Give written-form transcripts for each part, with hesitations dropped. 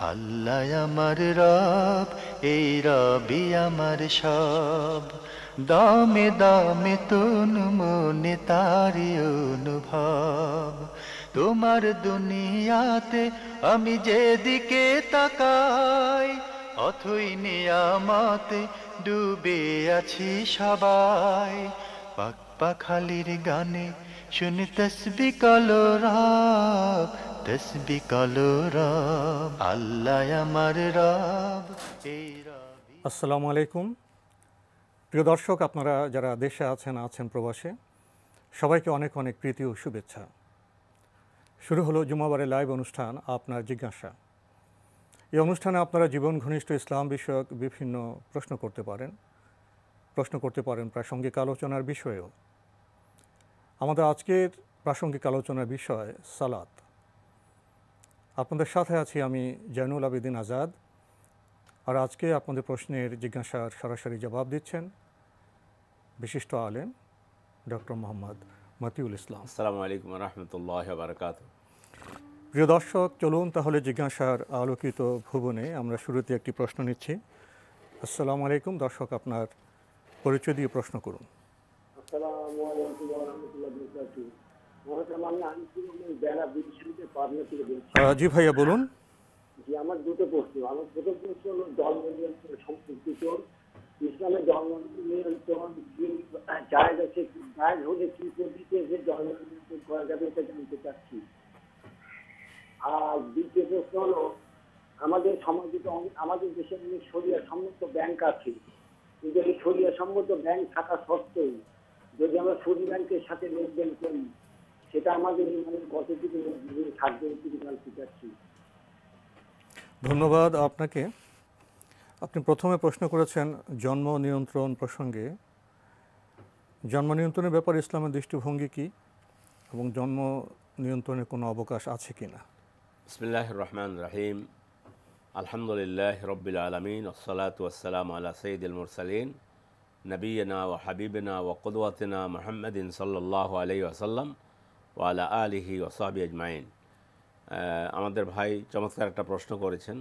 আল্লাহ আমার রব, এই রবি আমার সব। দামে দামে তন মনে তারি অনুভব। তোমার দুনিয়াতে আমি যেদিকে তাকাই, অথই নিয়ামতে ডুবে আছি সবাই। পাক পাখালির গানে শুনি তসবি কলরব, তসবি কলরব। আল্লাহ আমার রব, এই রবি। আসসালামু আলাইকুম প্রিয় দর্শক, আপনারা যারা দেশে আছেন প্রবাসে, সবাইকে অনেক অনেক প্রীতি ও শুভেচ্ছা। শুরু হলো জুমাবারের লাইভ অনুষ্ঠান আপনার জিজ্ঞাসা। এই অনুষ্ঠানে আপনারা জীবন ঘনিষ্ঠ ইসলাম বিষয়ক বিভিন্ন প্রশ্ন করতে পারেন প্রাসঙ্গিক আলোচনার বিষয়েও। আমাদের আজকের প্রাসঙ্গিক আলোচনার বিষয় সালাত। আপনাদের সাথে আছি আমি জয়নুল আবেদিন আজাদ। আর আজকে আপনাদের প্রশ্নের জিজ্ঞাসার সরাসরি জবাব দিচ্ছেন বিশিষ্ট আলেম ডক্টর মোহাম্মদ মতিউল ইসলাম। আসসালামু আলাইকুম রহমতুল্লাহ বারকাতুহু। প্রিয় দর্শক, চলুন তাহলে জিজ্ঞাসার আলোকিত ভুবনে আমরা শুরুতে একটি প্রশ্ন নিচ্ছি। আসসালামু আলাইকুম। দর্শক, আপনার পরিচয় দিয়ে প্রশ্ন করুন। আসসালামু আলাইকুম ওয়া রাহমাতুল্লাহি ওয়া বারাকাতুহু। আমি আনিসুর বেলা বিশ্ববিদ্যালয় পাবনা থেকে বলছি। জি ভাইয়া, বলুন। যে আমার দুটো প্রশ্ন। আমার প্রথম প্রশ্ন হলো ধর্ম নিয়ন্ত্রণ সম্পর্কিত। ইসলামের ধর্ম নিয়ন্ত্রণ কি জায়েজ আছে? জায়েজ হলে কি পদ্ধতিতে যে ধর্ম নিয়ন্ত্রণ করা যাবে এটা জানতে চাচ্ছি। আর দ্বিতীয় প্রশ্ন হলো, আমাদের সমাজে তো আমাদের দেশে অনেক শরিয়া সম্মত ব্যাংক আছে, কিন্তু এই শরিয়া সম্মত ব্যাংক থাকা সত্ত্বেও যদি আমরা সুদী ব্যাংকের সাথে লেনদেন করি, সেটা আমাদের মানে কতটুকু থাকবে এটুকু জানতে চাচ্ছি। ধন্যবাদ আপনাকে। আপনি প্রথমে প্রশ্ন করেছেন জন্ম নিয়ন্ত্রণ প্রসঙ্গে। জন্ম নিয়ন্ত্রণের ব্যাপারে ইসলামের দৃষ্টিভঙ্গি কী এবং জন্ম নিয়ন্ত্রণের কোনো অবকাশ আছে কি না। বিসমিল্লাহির রহমানির রহিম। আলহামদুলিল্লাহ রব্বিল আলামিন, ওয়াসসালাতু ওয়াসসালামু আলা সাইয়্যিদিল মুরসালিন নবিয়িনা ওয়া হাবিবিনা ওয়া কুদওয়াতিনা মুহাম্মাদিন সাল্লাল্লাহু আলাইহি ওয়াসাল্লাম ওয়া আলা আলিহি ওয়া সাহবিহি আজমাইন। আমাদের ভাই চমৎকার একটা প্রশ্ন করেছেন।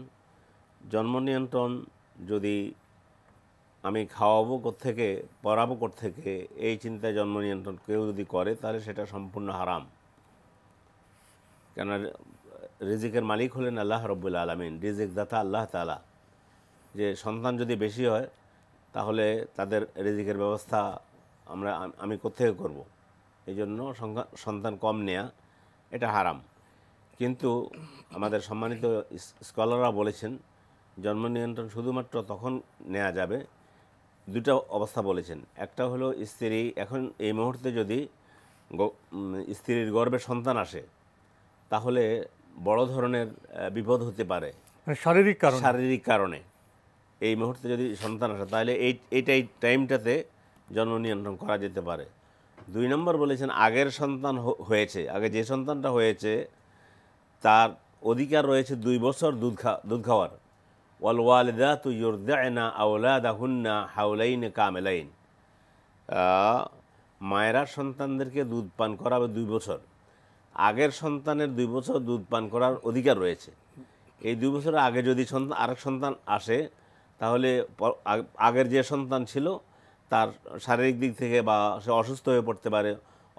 জন্ম নিয়ন্ত্রণ যদি আমি খাওয়াবো কোত্থেকে, পড়াবো কোত্থেকে, এই চিন্তায় জন্ম নিয়ন্ত্রণ কেউ যদি করে তাহলে সেটা সম্পূর্ণ হারাম। কেন? রিজিকের মালিক হলেন আল্লাহ রব্বুল আলামিন, রিজিক দাতা আল্লাহ তাআলা। যে সন্তান যদি বেশি হয় তাহলে তাদের রিজিকের ব্যবস্থা আমি কোত্থেকে করব? এই জন্য সন্তান কম নেয়া এটা হারাম। কিন্তু আমাদের সম্মানিত স্কলাররা বলেছেন জন্ম নিয়ন্ত্রণ শুধুমাত্র তখন নেওয়া যাবে, দুটো অবস্থা বলেছেন। একটা হলো স্ত্রী এখন এই মুহূর্তে যদি স্ত্রীর গর্ভে সন্তান আসে তাহলে বড় ধরনের বিপদ হতে পারে শারীরিক কারণে। এই মুহূর্তে যদি সন্তান আসে তাহলে এই টাইমটাতে জন্ম নিয়ন্ত্রণ করা যেতে পারে। 2 নম্বর বলেছেন আগের সন্তান হয়েছে, আগে যে সন্তানটা হয়েছে তার অধিকার রয়েছে 2 বছর দুধ খাওয়ার। ওয়াল ওয়ালিদাতু ইউরদি'না আওলাদাহুন্না হাওলাইন কামিলাইন। মায়েরা সন্তানদেরকে দুধ পান করাবে 2 বছর। আগের সন্তানের 2 বছর দুধ পান করার অধিকার রয়েছে। এই 2 বছরের আগে যদি আরেক সন্তান আসে তাহলে আগের যে সন্তান ছিল তার শারীরিক দিক থেকে বা সে অসুস্থ হয়ে পড়তে পারে,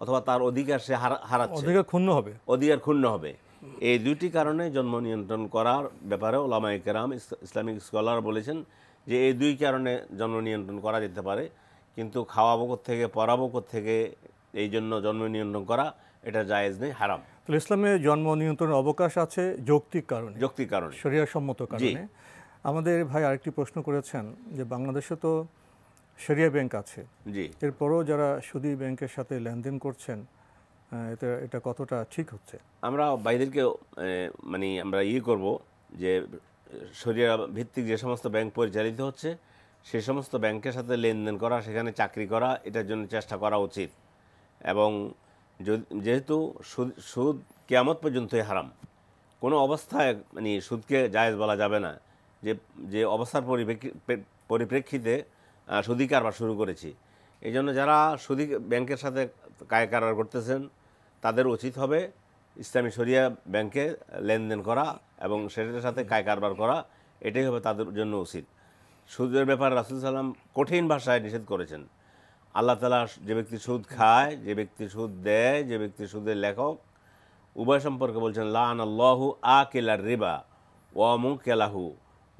অথবা তার অধিকার সে হারাচ্ছে, অধিকার ক্ষুণ্ণ হবে। এই 2টি কারণে জন্ম নিয়ন্ত্রণ করার ব্যাপারে উলামায়ে কেরাম, ইসলামিক স্কলার বলেছেন যে এই 2 কারণে জন্ম নিয়ন্ত্রণ করা যেতে পারে। কিন্তু খাওয়াবো থেকে, পড়াবো থেকে, এই জন্য জন্ম নিয়ন্ত্রণ করা এটা জায়েজ নেই, হারাম। ইসলামে জন্ম নিয়ন্ত্রণের অবকাশ আছে যৌক্তিক কারণে, শরিয়া সম্মত কারণে। আমাদের ভাই আরেকটি প্রশ্ন করেছেন যে বাংলাদেশে তো শরিয়া ব্যাংক আছে, এরপরও যারা সুদী ব্যাংকের সাথে লেনদেন করছেন এটা কতটা ঠিক হচ্ছে? আমরা বাইরেকে আমরা করব যে শরিয়া ভিত্তিক যে সমস্ত ব্যাংক পরিচালিত হচ্ছে সেই সমস্ত ব্যাংকের সাথে লেনদেন করা, সেখানে চাকরি করা, এটার জন্য চেষ্টা করা উচিত। এবং যেহেতু সুদ কিয়ামত পর্যন্তই হারাম, কোনো অবস্থায় সুদকে জায়েজ বলা যাবে না। যে অবস্থার পরিপ্রেক্ষিতে সুদী কারবার শুরু করেছি, এই জন্য যারা সুদী ব্যাংকের সাথে কারবার করতেছেন তাদের উচিত হবে ইসলামী শরিয়া ব্যাংকে লেনদেন করা এবং সেটার সাথে কারবার করা, এটাই হবে তাদের জন্য উচিত। সুদের ব্যাপারে রাসূল সাল্লাম কঠিন ভাষায় নিষেধ করেছেন। আল্লাহ তাআলা যে ব্যক্তি সুদ খায়, যে ব্যক্তি সুদ দেয়, যে ব্যক্তি সুদের লেখক, উভয় সম্পর্কে বলছেন লাআনাল্লাহু আকিলার রিবা ওয়া মুকিলাহু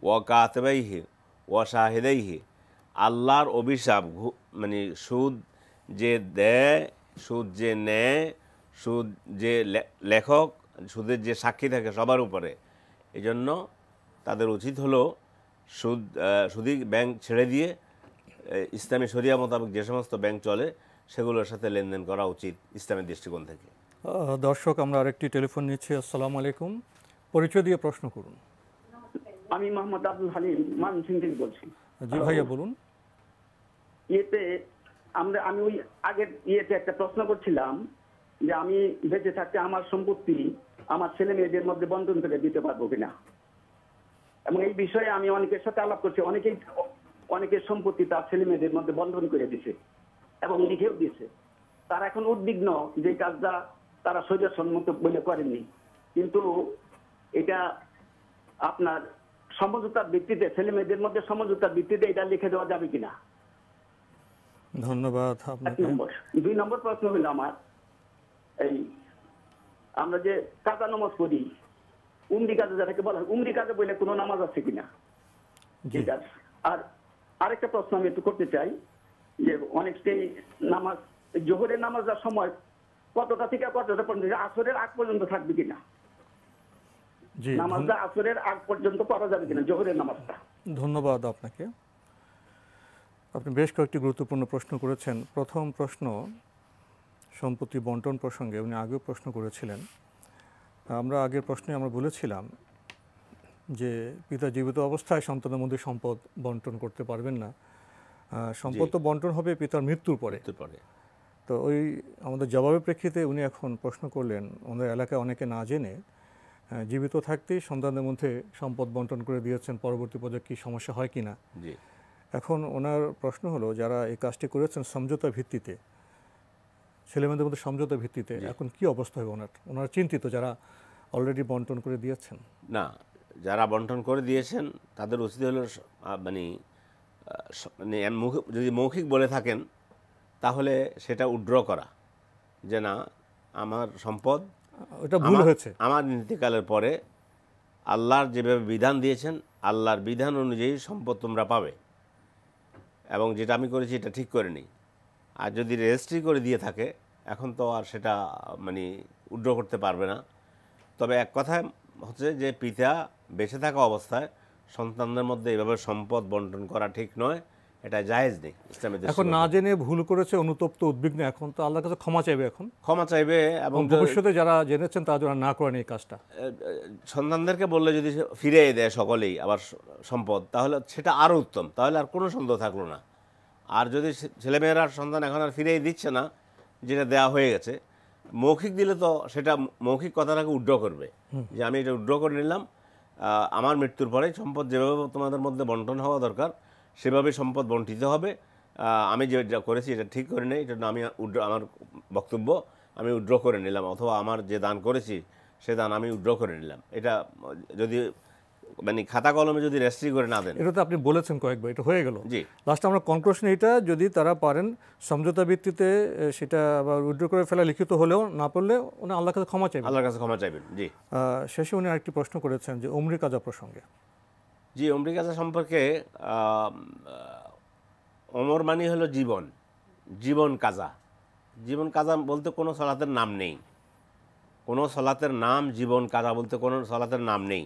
ওয়া কাতিবাইহি ওয়া শাহিদাইহি। আল্লাহর অভিশাপ, মানে সুদ যে দেয়, সুদ যে নেয়, সুদ যে লেখক, সুদের যে সাক্ষী থাকে সবার উপরে। এই জন্য তাদের উচিত হলো সুদী ব্যাংক ছেড়ে দিয়ে ইসলামী শরিয়া মোতাবেক যে সমস্ত ব্যাংক চলে সেগুলোর সাথে লেনদেন করা উচিত ইসলামের দৃষ্টিকোণ থেকে। দর্শক, আমরা আরেকটি টেলিফোন নিচ্ছি। আসসালামু আলাইকুম, পরিচয় দিয়ে প্রশ্ন করুন। আমি মোহাম্মদ আব্দুল হালিম ময়মনসিংহ থেকে বলছি। জি ভাইয়া বলুন। আমি ওই আগের একটা প্রশ্ন করছিলাম যে আমি বেঁচে থাকতে আমার সম্পত্তি আমার ছেলে মেয়েদের মধ্যে বন্টন করে দিতে পারবো কিনা, এবং এই বিষয়ে আমি অনেকের সাথে আলাপ করছি। অনেকের সম্পত্তি তার ছেলে মেয়েদের মধ্যে বন্টন করে দিছে এবং লিখেও দিছে। তারা এখন উদ্বিগ্ন যে কাজটা তারা শরীয়তসম্মত বলে করেননি, কিন্তু এটা আপনার সমঝোতার ভিত্তিতে, ছেলে মেয়েদের মধ্যে সমঝোতার ভিত্তিতে এটা লিখে দেওয়া যাবে কিনা। ধন্যবাদ আপনাকে। 2 নম্বর প্রশ্ন হলো আমার, এই আমরা যে কাজা নামাজ পড়ি, উমরি কাজে যেটাকে বলা হয়, উমরি কাজে বলে কোনো নামাজ আছে কিনা। ঠিক আছে। আর আরেকটা প্রশ্ন আমি একটু করতে চাই যে অনেকটাই নামাজ, জোহরের নামাজের সময় কতটা থেকে কতটা পর্যন্ত, আসরের আগ পর্যন্ত থাকবে কিনা, নামাজটা আসরের আগ পর্যন্ত পড়া যাবে কিনা জোহরের নামাজটা। ধন্যবাদ আপনাকে। আপনি বেশ কয়েকটি গুরুত্বপূর্ণ প্রশ্ন করেছেন। প্রথম প্রশ্ন সম্পত্তি বন্টন প্রসঙ্গে উনি আগেও প্রশ্ন করেছিলেন। আমরা আগের প্রশ্নে আমরা বলেছিলাম যে পিতা জীবিত অবস্থায় সন্তানের মধ্যে সম্পদ বন্টন করতে পারবেন না, সম্পদ তো বন্টন হবে পিতার মৃত্যুর পরে। তো ওই আমাদের জবাবের প্রেক্ষিতে উনি এখন প্রশ্ন করলেন, আমাদের এলাকায় অনেকে না জেনে জীবিত থাকতেই সন্তানদের মধ্যে সম্পদ বন্টন করে দিয়েছেন, পরবর্তী পর্যায়ে কী সমস্যা হয় কি না। এখন ওনার প্রশ্ন হলো, যারা এই কাজটি করেছেন সমঝোতার ভিত্তিতে, ছেলেমেয়েদের মধ্যে সমঝোতার ভিত্তিতে, এখন কি অবস্থা হবে ওনারা চিন্তিত যারা অলরেডি বন্টন করে দিয়েছেন? না, যারা বন্টন করে দিয়েছেন তাদের উচিত হলো মানে যদি মৌখিক বলে থাকেন তাহলে সেটা উইথড্র করা, যে না আমার সম্পদ, এটা ভুল হয়েছে, আমার ইন্তেকালের পরে আল্লাহর যেভাবে বিধান দিয়েছেন আল্লাহর বিধান অনুযায়ী সম্পদ তোমরা পাবে, এবং যেটা আমি করেছি এটা ঠিক করে নিই। আর যদি রেজিস্ট্রি করে দিয়ে থাকে এখন তো আর সেটা মানে উইথড্র করতে পারবে না। তবে এক কথায় হচ্ছে যে পিতা বেঁচে থাকা অবস্থায় সন্তানদের মধ্যে এভাবে সম্পদ বন্টন করা ঠিক নয়, এটা জায়েজ নেই ইসলামের। এখন না জেনে ভুল করেছে, অনুতপ্ত, উদ্বিগ্ন, এখন তো আল্লাহর কাছে ক্ষমা চাইবে, এখন ক্ষমা চাইবে, এবং ভবিষ্যতে যারা জেনেছেন তারা যেন না করেন এই কাজটা। সন্তানদেরকে বললে যদি ফিরিয়ে দেয় সকলেই আবার সম্পদ, তাহলে সেটা আরও উত্তম, তাহলে আর কোনো সন্দেহ থাকলো না। আর যদি ছেলেমেয়েরা সন্তান এখন আর ফিরিয়ে দিচ্ছে না, যেটা দেওয়া হয়ে গেছে, মৌখিক দিলে তো সেটা মৌখিক কথাটাকে উইথড্র করবে, যে আমি এটা উইথড্র করে নিলাম, আমার মৃত্যুর পরে সম্পদ যেভাবে তোমাদের মধ্যে বন্টন হওয়া দরকার সেভাবে সম্পদ বন্টিত হবে, আমি যেটা করেছি এটা ঠিক করে নেই, এটা আমি আমার বক্তব্য আমি উইথড্র করে নিলাম, অথবা আমার যে দান করেছি সে দান আমি উইথড্র করে নিলাম। এটা যদি মানে খাতা কলমে যদি রেজিস্ট্রি করে না দেন, এটা তো আপনি বলেছেন কয়েকবার, এটা হয়ে গেল। জি, লাস্টে আমরা কনক্লুশন এটা, যদি তারা পারেন সমঝোতা ভিত্তিতে সেটা আবার উইথড্র করে ফেলা, লিখিত হলেও না পারলে উনি আল্লাহর কাছে ক্ষমা চাইবেন, আল্লাহর কাছে ক্ষমা চাইবেন। জি, শেষে উনি আরেকটি প্রশ্ন করেছেন যে উমরি কাজা প্রসঙ্গে। জি, উমরি কাজা সম্পর্কে ওমর মানে হলো জীবন, জীবন কাজা। জীবন কাজা বলতে কোনো সলাতের নাম নেই, কোনো সলাতের নাম জীবন কাজা বলতে কোনো সলাতের নাম নেই।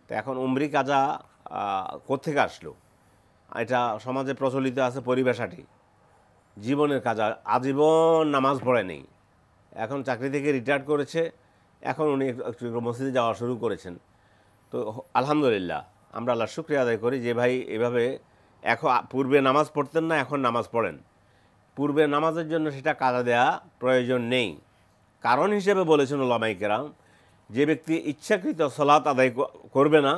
তো এখন উমরি কাজা কোত্থেকে আসলো? এটা সমাজে প্রচলিত আছে পরিভাষাটি, জীবনের কাজা, আজীবন নামাজ পড়ে নেই, এখন চাকরি থেকে রিটায়ার্ড করেছে, এখন উনি একটু মসজিদে যাওয়া শুরু করেছেন। তো আলহামদুলিল্লাহ, আমরা আল্লাহর শুকরিয়া আদায় করি যে ভাই এভাবে এখন পূর্বে নামাজ পড়তেন না, এখন নামাজ পড়েন। পূর্বে নামাজের জন্য সেটা কাজা দেওয়া প্রয়োজন নেই। কারণ হিসেবে বলেছেন ওলামায়ে কেরাম, যে ব্যক্তি ইচ্ছাকৃত সলাত আদায় করবে না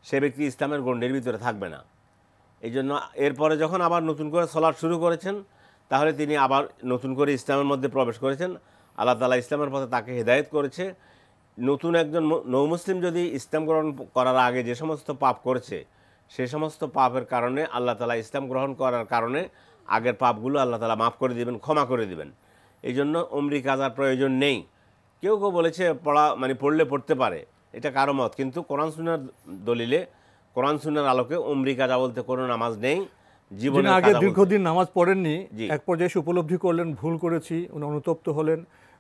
সে ব্যক্তি ইসলামের গণ্ডির ভিতরে থাকবে না। এই জন্য এরপরে যখন আবার নতুন করে সলাত শুরু করেছেন, তাহলে তিনি আবার নতুন করে ইসলামের মধ্যে প্রবেশ করেছেন, আল্লাহ তাআলা ইসলামের পথে তাকে হেদায়েত করেছে। নতুন একজন নৌ মুসলিম যদি ইসলাম গ্রহণ করার আগে যে সমস্ত পাপ করেছে সেই সমস্ত পাপের কারণে আল্লাহ তাআলা ইসলাম গ্রহণ করার কারণে আগের পাপগুলো আল্লাহ তাআলা মাফ করে দিবেন, ক্ষমা করে দিবেন। এই জন্য উমরি কাজার প্রয়োজন নেই। কেউ কেউ বলেছে পড়লে পড়তে পারে, এটা কারো মত, কিন্তু কোরআন সুন্নাহর দলিলে, কোরআন সুন্নাহর আলোকে উমরি কাজা বলতে কোনো নামাজ নেই। জীবনে আগে দীর্ঘদিন নামাজ পড়েননি, এক পর্যায়ে এসে উপলব্ধি করলেন ভুল করেছি, উনি অনুতপ্ত হলেন,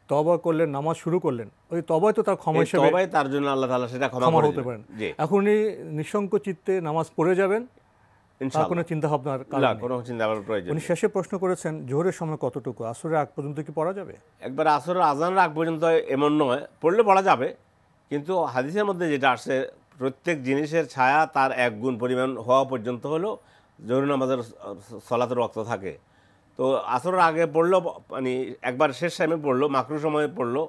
তওবা করলেন, নামাজ শুরু করলেন, ওই তওবাই তো তার ক্ষমা হিসেবে, তওবাই তার জন্য আল্লাহ তাআলা সেটা ক্ষমা করে হতে পারেন। এখন উনি নিঃসংক চিত্তে নামাজ পড়ে যাবেন, ইনশাআল্লাহ, কোনো চিন্তা ভাবনার কোনো চিন্তা ভাবনার প্রয়োজন। উনি শেষে প্রশ্ন করেছেন জোহরের সময় কতটুকু, আসরের আগ পর্যন্ত কি পড়া যাবে? একবার আসরের আজানের আগ পর্যন্ত এমন নয়, পড়লে পড়া যাবে, কিন্তু হাদিসের মধ্যে যেটা আসছে প্রত্যেক জিনিসের ছায়া তার 1 গুণ পরিমাণ হওয়া পর্যন্ত হলো জোহর নামাজের সালাতের ওয়াক্ত থাকে। তো আসরের আগে পড়লো, একবার শেষ টাইমে পড়লো, মাকরু সময়ে পড়লো,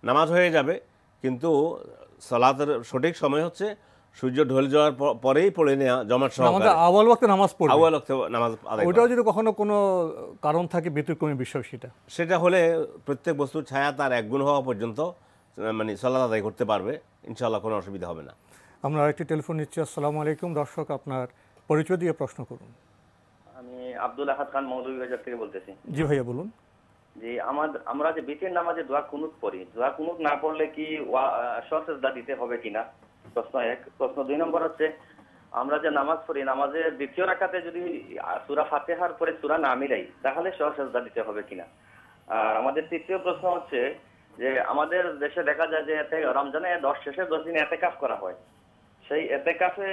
নামাজ হয়ে যাবে, কিন্তু সালাতের সঠিক সময় হচ্ছে সূর্য ঢল যাওয়ার পরেই পড়ে নেওয়া জমাট সহকারে আউয়াল ওয়াক্তে নামাজ পড়বে, আউয়াল ওয়াক্তে নামাজ আদায় করা। ওইটাও যদি কখনো কোনো কারণ থাকে ব্যতিক্রমী বিষয়, সেটা হলে প্রত্যেক বস্তুর ছায়া তার 1 গুণ হওয়া পর্যন্ত সালাত আদায় করতে পারবে, ইনশাআল্লাহ কোনো অসুবিধা হবে না। আমরা আরেকটি টেলিফোন নিচ্ছি। আসসালামু আলাইকুম। দর্শক, আপনার পরিচয় দিয়ে প্রশ্ন করুন। আমি আব্দুল আহাদ খান মৌলভীবাজার থেকে বলতেছি। জি ভাইয়া বলুন। জি, আমরা যে বিতের নামাজে দোয়া কুনুত পড়ি, দোয়া কুনুত না পড়লে কি সজদা দিতে হবে কিনা, প্রশ্ন 1। প্রশ্ন 2 নম্বর হচ্ছে, আমরা যে নামাজ পড়ি, নামাজের দ্বিতীয় রাকাতে যদি সূরা ফাতিহার পরে সূরা না মিলাই তাহলে সজদা দিতে হবে কিনা। আর আমাদের তৃতীয় প্রশ্ন হচ্ছে যে আমাদের দেশে দেখা যায় যে রমজানে 10 শেষের 10 দিন ইতিকাফ করা হয়, সেই ইতিকাফে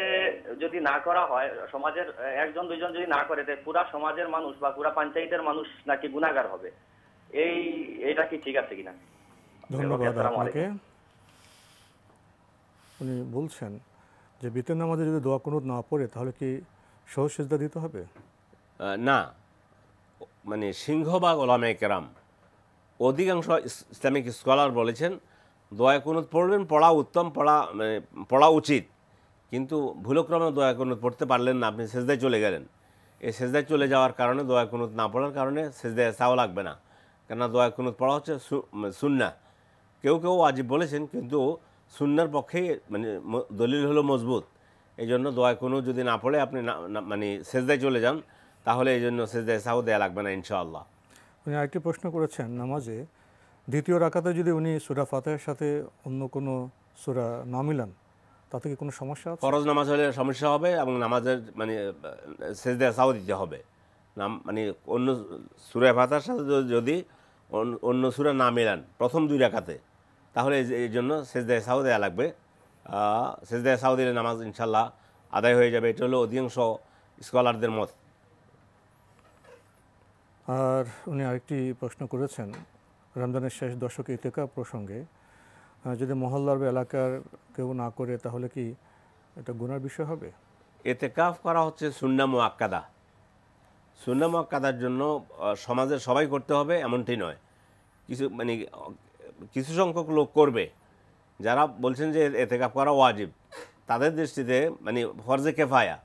যদি না করা হয়, সমাজের 1-2 জন যদি না করে, পুরা সমাজের মানুষ বা পুরা পঞ্চায়েতের মানুষ নাকি গুনাহগার হবে, এইটা কি ঠিক আছে কিনা? ধন্যবাদ আপনাকে। উনি বলছেন যে বিতের নামাজে যদি দোয়া কুনুত না পড়ে তাহলে কি সহজ সিজদা দিতে হবে? না, সিংহভাগ উলামায়ে কেরাম, অধিকাংশ ইসলামিক স্কলার বলেছেন দোয়া কুনুত পড়বেন, পড়া উত্তম, পড়া উচিত, কিন্তু ভুলক্রমে দোয়া কুনুত পড়তে পারলেন না, আপনি সেজদায় চলে গেলেন। এই সেজদায় চলে যাওয়ার কারণে, দোয়া কুনুত না পড়ার কারণে সেজদায় সাও লাগবে না, কেননা দোয়া কুনুত পড়া হচ্ছে সুন্নাহ। কেউ কেউ ওয়াজিব বলেছেন, কিন্তু সুন্নাহর পক্ষে দলিল হলো মজবুত। এই জন্য দোয়া কুনুত যদি না পড়ে আপনি সেজদায় চলে যান, তাহলে এই জন্য সেজদায় সাও দেয়া লাগবে না ইনশাআল্লাহ। উনি আরেকটি প্রশ্ন করেছেন, নামাজে দ্বিতীয় রাকাতে যদি উনি সূরা ফাতিহার সাথে অন্য কোনো সূরা না মিলান তাতে কি কোনো সমস্যা আছে? ফরজ নামাজ হলে সমস্যা হবে, এবং নামাজের সেজদায় সাও দিতে হবে। অন্য সূরা ফাতিহার সাথে যদি অন্য সূরা না মিলান প্রথম 2 রাকাতে, তাহলে এই জন্য সেজদায় সাও দেয়া লাগবে। সেজদায় সাও দিলে নামাজ ইনশাআল্লাহ আদায় হয়ে যাবে, এটা হলো অধিকাংশ স্কলারদের মত। আর উনি আরেকটি প্রশ্ন করেছেন, রমজানের শেষ দশকে ইতিকাফ প্রসঙ্গে যদি মহল্লার বা এলাকার কেউ না করে তাহলে কি এটা গুনার বিষয় হবে? ইতিকাফ করা হচ্ছে সুন্নাহ মুআক্কাদা। সুন্নাহ মুআক্কাদার জন্য সমাজের সবাই করতে হবে এমনটি নয়, কিছু সংখ্যক লোক করবে। যারা বলছেন যে ইতিকাফ করা ওয়াজিব, তাদের দৃষ্টিতে ফরজে কেফায়া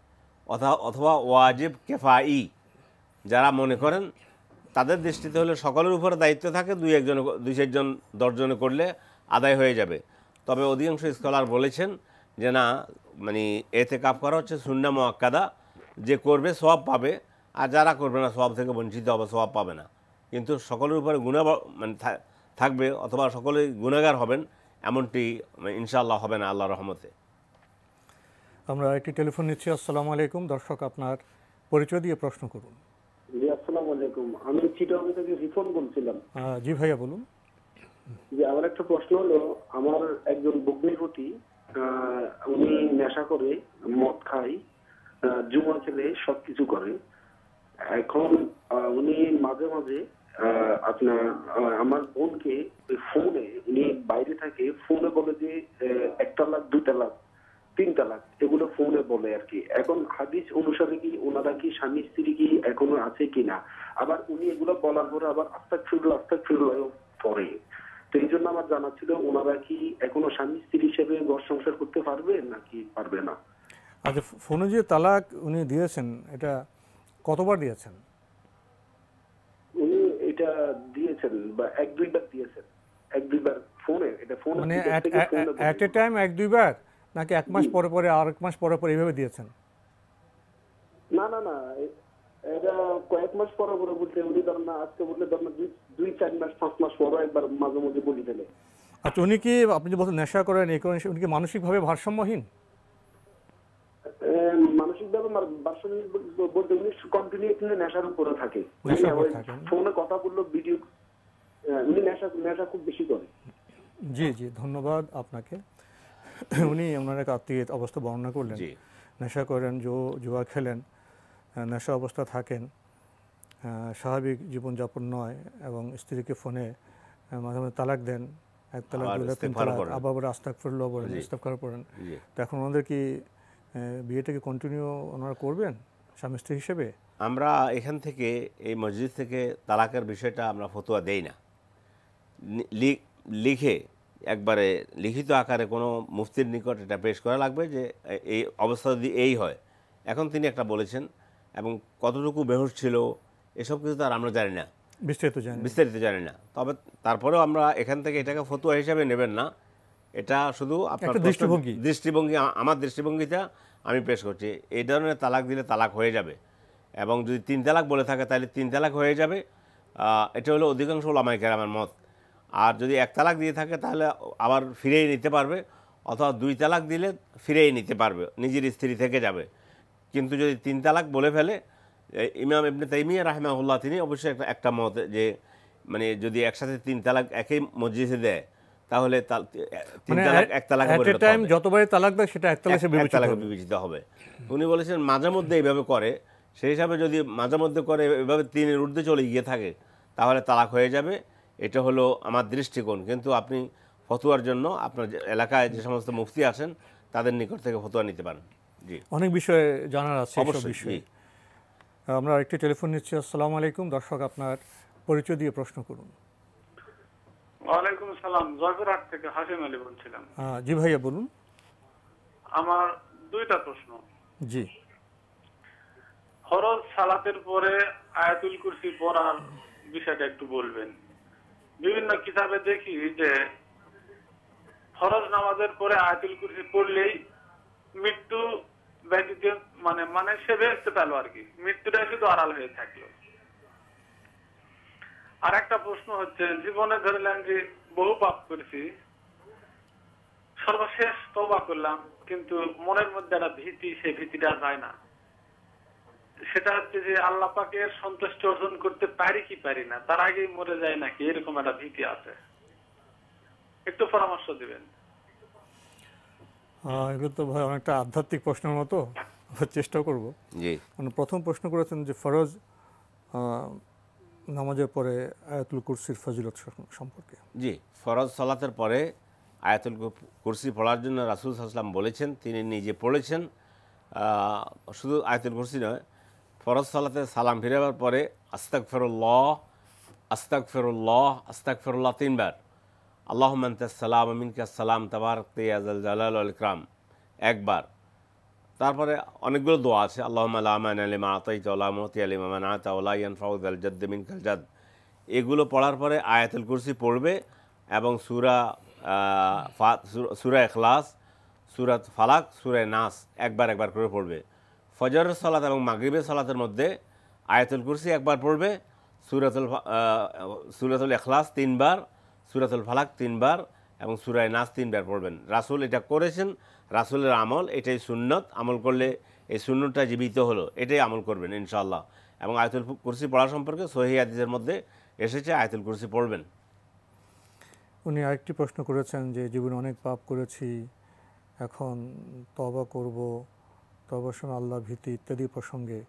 অথবা ওয়াজিব কেফাই যারা মনে করেন, তাদের দৃষ্টিতে হলে সকলের উপরে দায়িত্ব থাকে, 2-1 জন 10 জনে করলে আদায় হয়ে যাবে। তবে অধিকাংশ স্কলার বলেছেন যে না, ইতিকাফ করা হচ্ছে সুন্নাহ মুআক্কাদা, যে করবে সওয়াব পাবে, আর যারা করবে না সওয়াব থেকে বঞ্চিত হবে, সওয়াব পাবে না। কিন্তু সকলের উপরে গুনাহ থাকবে অথবা সকলেই গুনাহগার হবেন এমনটি ইনশাআল্লাহ হবে না আল্লাহর রহমতে। আমরা একটি টেলিফোন নিচ্ছি। আসসালামু আলাইকুম। দর্শক, আপনার পরিচয় দিয়ে প্রশ্ন করুন। জি, আসসালামু আলাইকুম। আমি চিটাগং থেকে রিফোন বলছিলাম। জি ভাইয়া বলুন। যে আমার একটা প্রশ্ন হলো, আমার একজন ভগ্নিপতি, উনি নেশা করে, মদ খায়, জুয়া খেলে, সবকিছু করে। এখন উনি মাঝে মাঝে আপনার আমার বোনকে ফোনে, উনি বাইরে থাকে, ফোনে বলে যে 1 তালাক, 2 তালাক, 3 তালাক, এগুলো ফোনে বলে আর কি। এখন হাদিস অনুসারে কি ওনারা কি স্বামী স্ত্রী কি এখনো আছে কিনা? আবার উনি এগুলো বলার পরে আবার আস্তাগফিরুল্লাহ পরে। তো এই জন্য আমার জানা ছিল, ওনারা কি এখনো স্বামী স্ত্রী হিসেবে ঘর সংসার করতে পারবে নাকি পারবে না? আচ্ছা, ফোনে যে তালাক উনি দিয়েছেন, এটা কতবার দিয়েছেন? উনি এটা দিয়েছেন বা 1-2 বার দিয়েছেন। এক দুইবার ফোনে, এটা ফোন মানে অ্যাট এ টাইম এক দুইবার, নাকি এক মাস পরে পরে আর এক মাস পরে পরে এইভাবে দিয়েছেন? না না না, এটা কয়েক মাস পরে পরে বলতে, উনি ধরেন না আজকে বললে ধরেন 2-4 মাস 5 মাস পরে একবার মাঝে মধ্যে বলি ফেলে। আচ্ছা, উনি কি, আপনি যে বলছেন নেশা করেন এই করেন, উনি কি মানসিকভাবে ভারসাম্যহীন? মানসিকভাবে ভারসাম্য বলতে উনি কন্টিনিউয়াসলি নেশার উপরে থাকে, ফোনে কথা বললো, ভিডিও, উনি নেশা খুব বেশি করে। জি জি, ধন্যবাদ আপনাকে। উনি ওনার এক আত্মীয়ের অবস্থা বর্ণনা করলেন, নেশা করেন, জুয়া খেলেন, নেশা অবস্থা থাকেন, স্বাভাবিক জীবনযাপন নয়, এবং স্ত্রীকে ফোনে মাঝে মাঝে তালাক দেন, এক তালাক, দুই তালাক, তিন তালাক, আবার আস্তাগফিরুল্লাহ বলেন, ইস্তিগফার করেন। তো এখন ওনাদের কি বিয়েটাকে কন্টিনিউ ওনারা করবেন স্বামী স্ত্রী হিসেবে? আমরা এখান থেকে, এই মসজিদ থেকে তালাকের বিষয়টা আমরা ফতোয়া দেই না। লিখে একবারে লিখিত আকারে কোনো মুফতির নিকট এটা পেশ করা লাগবে যে এই অবস্থা যদি এই হয়। এখন তিনি একটা বলেছেন, এবং কতটুকু বেহুশ ছিল এসব কিছু তো আর আমরা জানি না, বিস্তারিত জানি না। তবে তারপরেও আমরা এখান থেকে এটাকে ফতোয়া হিসাবে নেবেন না, এটা শুধু আপনার দৃষ্টিভঙ্গি, আমার দৃষ্টিভঙ্গিটা আমি পেশ করছি। এই ধরনের তালাক দিলে তালাক হয়ে যাবে, এবং যদি 3 তালাক বলে থাকে তাহলে 3 তালাক হয়ে যাবে। এটা হলো অধিকাংশ ওলামায়ে কেরামের মত। আর যদি 1 তালাক দিয়ে থাকে তাহলে আবার ফিরেই নিতে পারবে, অথবা 2 তালাক দিলে ফিরেই নিতে পারবে, নিজের স্ত্রী থেকে যাবে। কিন্তু যদি 3 তালাক বলে ফেলে, ইমাম ইবনে তাইমিয়া রাহিমাহুল্লাহ তিনি অবশ্যই একটা মত, যে মানে যদি একসাথে 3 তালাক একই মসজিদে দেয় তাহলে 3 তালাক 1 তালাক যতবারই তালাক দেয় সেটা 1 তালাক বিবেচিত হবে। উনি বলেছেন মাঝে মধ্যে এইভাবে করে, সেই হিসাবে যদি মাঝে মধ্যে করে এভাবে 3-এর ঊর্ধ্বে চলে গিয়ে থাকে তাহলে তালাক হয়ে যাবে। এটা হলো আমার দৃষ্টিকোণ। কিন্তু আপনি ফতোয়ার জন্য আপনার এলাকায় যে সমস্ত মুফতি আছেন তাদের নিকট থেকে ফতোয়া নিতে পারেন। জি, অনেক বিষয়ে জানার আছে অবশ্যই। আমরা আরেকটি টেলিফোন নিচ্ছি। আসসালামু আলাইকুম। দর্শক, আপনার পরিচয় দিয়ে প্রশ্ন করুন। ওয়ালাইকুম আসসালাম, জয়পুরহাট থেকে হাশিম আলী বলছিলাম। জি ভাইয়া বলুন। আমার 2টা প্রশ্ন। জি। ফরজ সালাতের পরে আয়াতুল কুরসি পড়ার বিষয়টা একটু বলবেন। বিভিন্ন কিতাবে দেখি যে ফরজ নামাজের পরে আয়াতুল কুরসি পড়লেই মৃত্যু ব্যতীত মানে সে বেঁচতে পেল আর কি, মৃত্যুটা শুধু আড়াল হয়ে থাকলো। আর একটা প্রশ্ন হচ্ছে, জীবনে ধরলাম যে বহু পাপ করেছি, সর্বশেষ তওবা করলাম, কিন্তু মনের মধ্যে একটা ভীতি, সেই ভীতিটা যায় না। সেটা হচ্ছে যে আল্লাহ পাকের সন্তুষ্টি অর্জন করতে পারি কি পারি না, তার আগেই মরে যায় নাকি, এরকম একটা ভীতি আছে। একটু পরামর্শ দিবেন। এগুলো তো ভাই অনেকটা আধ্যাত্মিক প্রশ্নের মতো, চেষ্টা করব। জি, প্রথম প্রশ্ন করেছেন যে ফরজ নামাজের পরে আয়াতুল কুরসির ফজিলত সম্পর্কে। জি, ফরজ সালাতের পরে আয়াতুল কুরসি পড়ার জন্য রাসূল সাল্লাল্লাহু আলাইহি ওয়াসাল্লাম বলেছেন, তিনি নিজে পড়েছেন। শুধু আয়াতুল কুরসি নয়, ফরজ সালাতে সালাম ফিরাবার পরে আস্তাগফিরুল্লাহ আস্তাগফিরুল্লাহ আস্তাগফিরুল্লাহ 3 বার, আল্লাহুম্মা আনতাস সালাম ওয়া মিনকাস সালাম তাবারাকতা ইয়া যাল জালাল ওয়াল ইকরাম 1 বার। তারপরে অনেকগুলো দোয়া আছে, আল্লাহুম্মা লা মানি'a লিমা আতাইতা ওয়া লা মু'তিয়া লিমা মানা'তা ওয়া লা ইয়ানফা'ু যাল জাদ্দি মিনকাল জাদ। এগুলো পড়ার পরে আয়াতুল কুরসি পড়বে, এবং সূরা ইখলাস, সূরাত ফালাক, সূরা নাস একবার করে পড়বে। ফজরের সালাত এবং মাগরিবের সালাতের মধ্যে আয়াতুল কুরসি 1 বার পড়বে, সূরাতুল ইখলাস 3 বার, সূরাতুল ফালাক 3 বার, এবং সূরা নাস 3 বার পড়বেন। রাসূল এটা করেছেন, রাসূলের আমল, এটাই সুন্নত। আমল করলে এই সুন্নতটা জীবিত হলো, এটাই আমল করবেন ইনশাআল্লাহ। এবং আয়াতুল কুরসি পড়া সম্পর্কে সহিহ হাদিসের মধ্যে এসেছে আয়াতুল কুরসি পড়বেন। উনি আরেকটি প্রশ্ন করেছেন যে জীবনে অনেক পাপ করেছি, এখন তওবা করব, তওবার সময় আল্লাহ ভীতি ইত্যাদি প্রসঙ্গে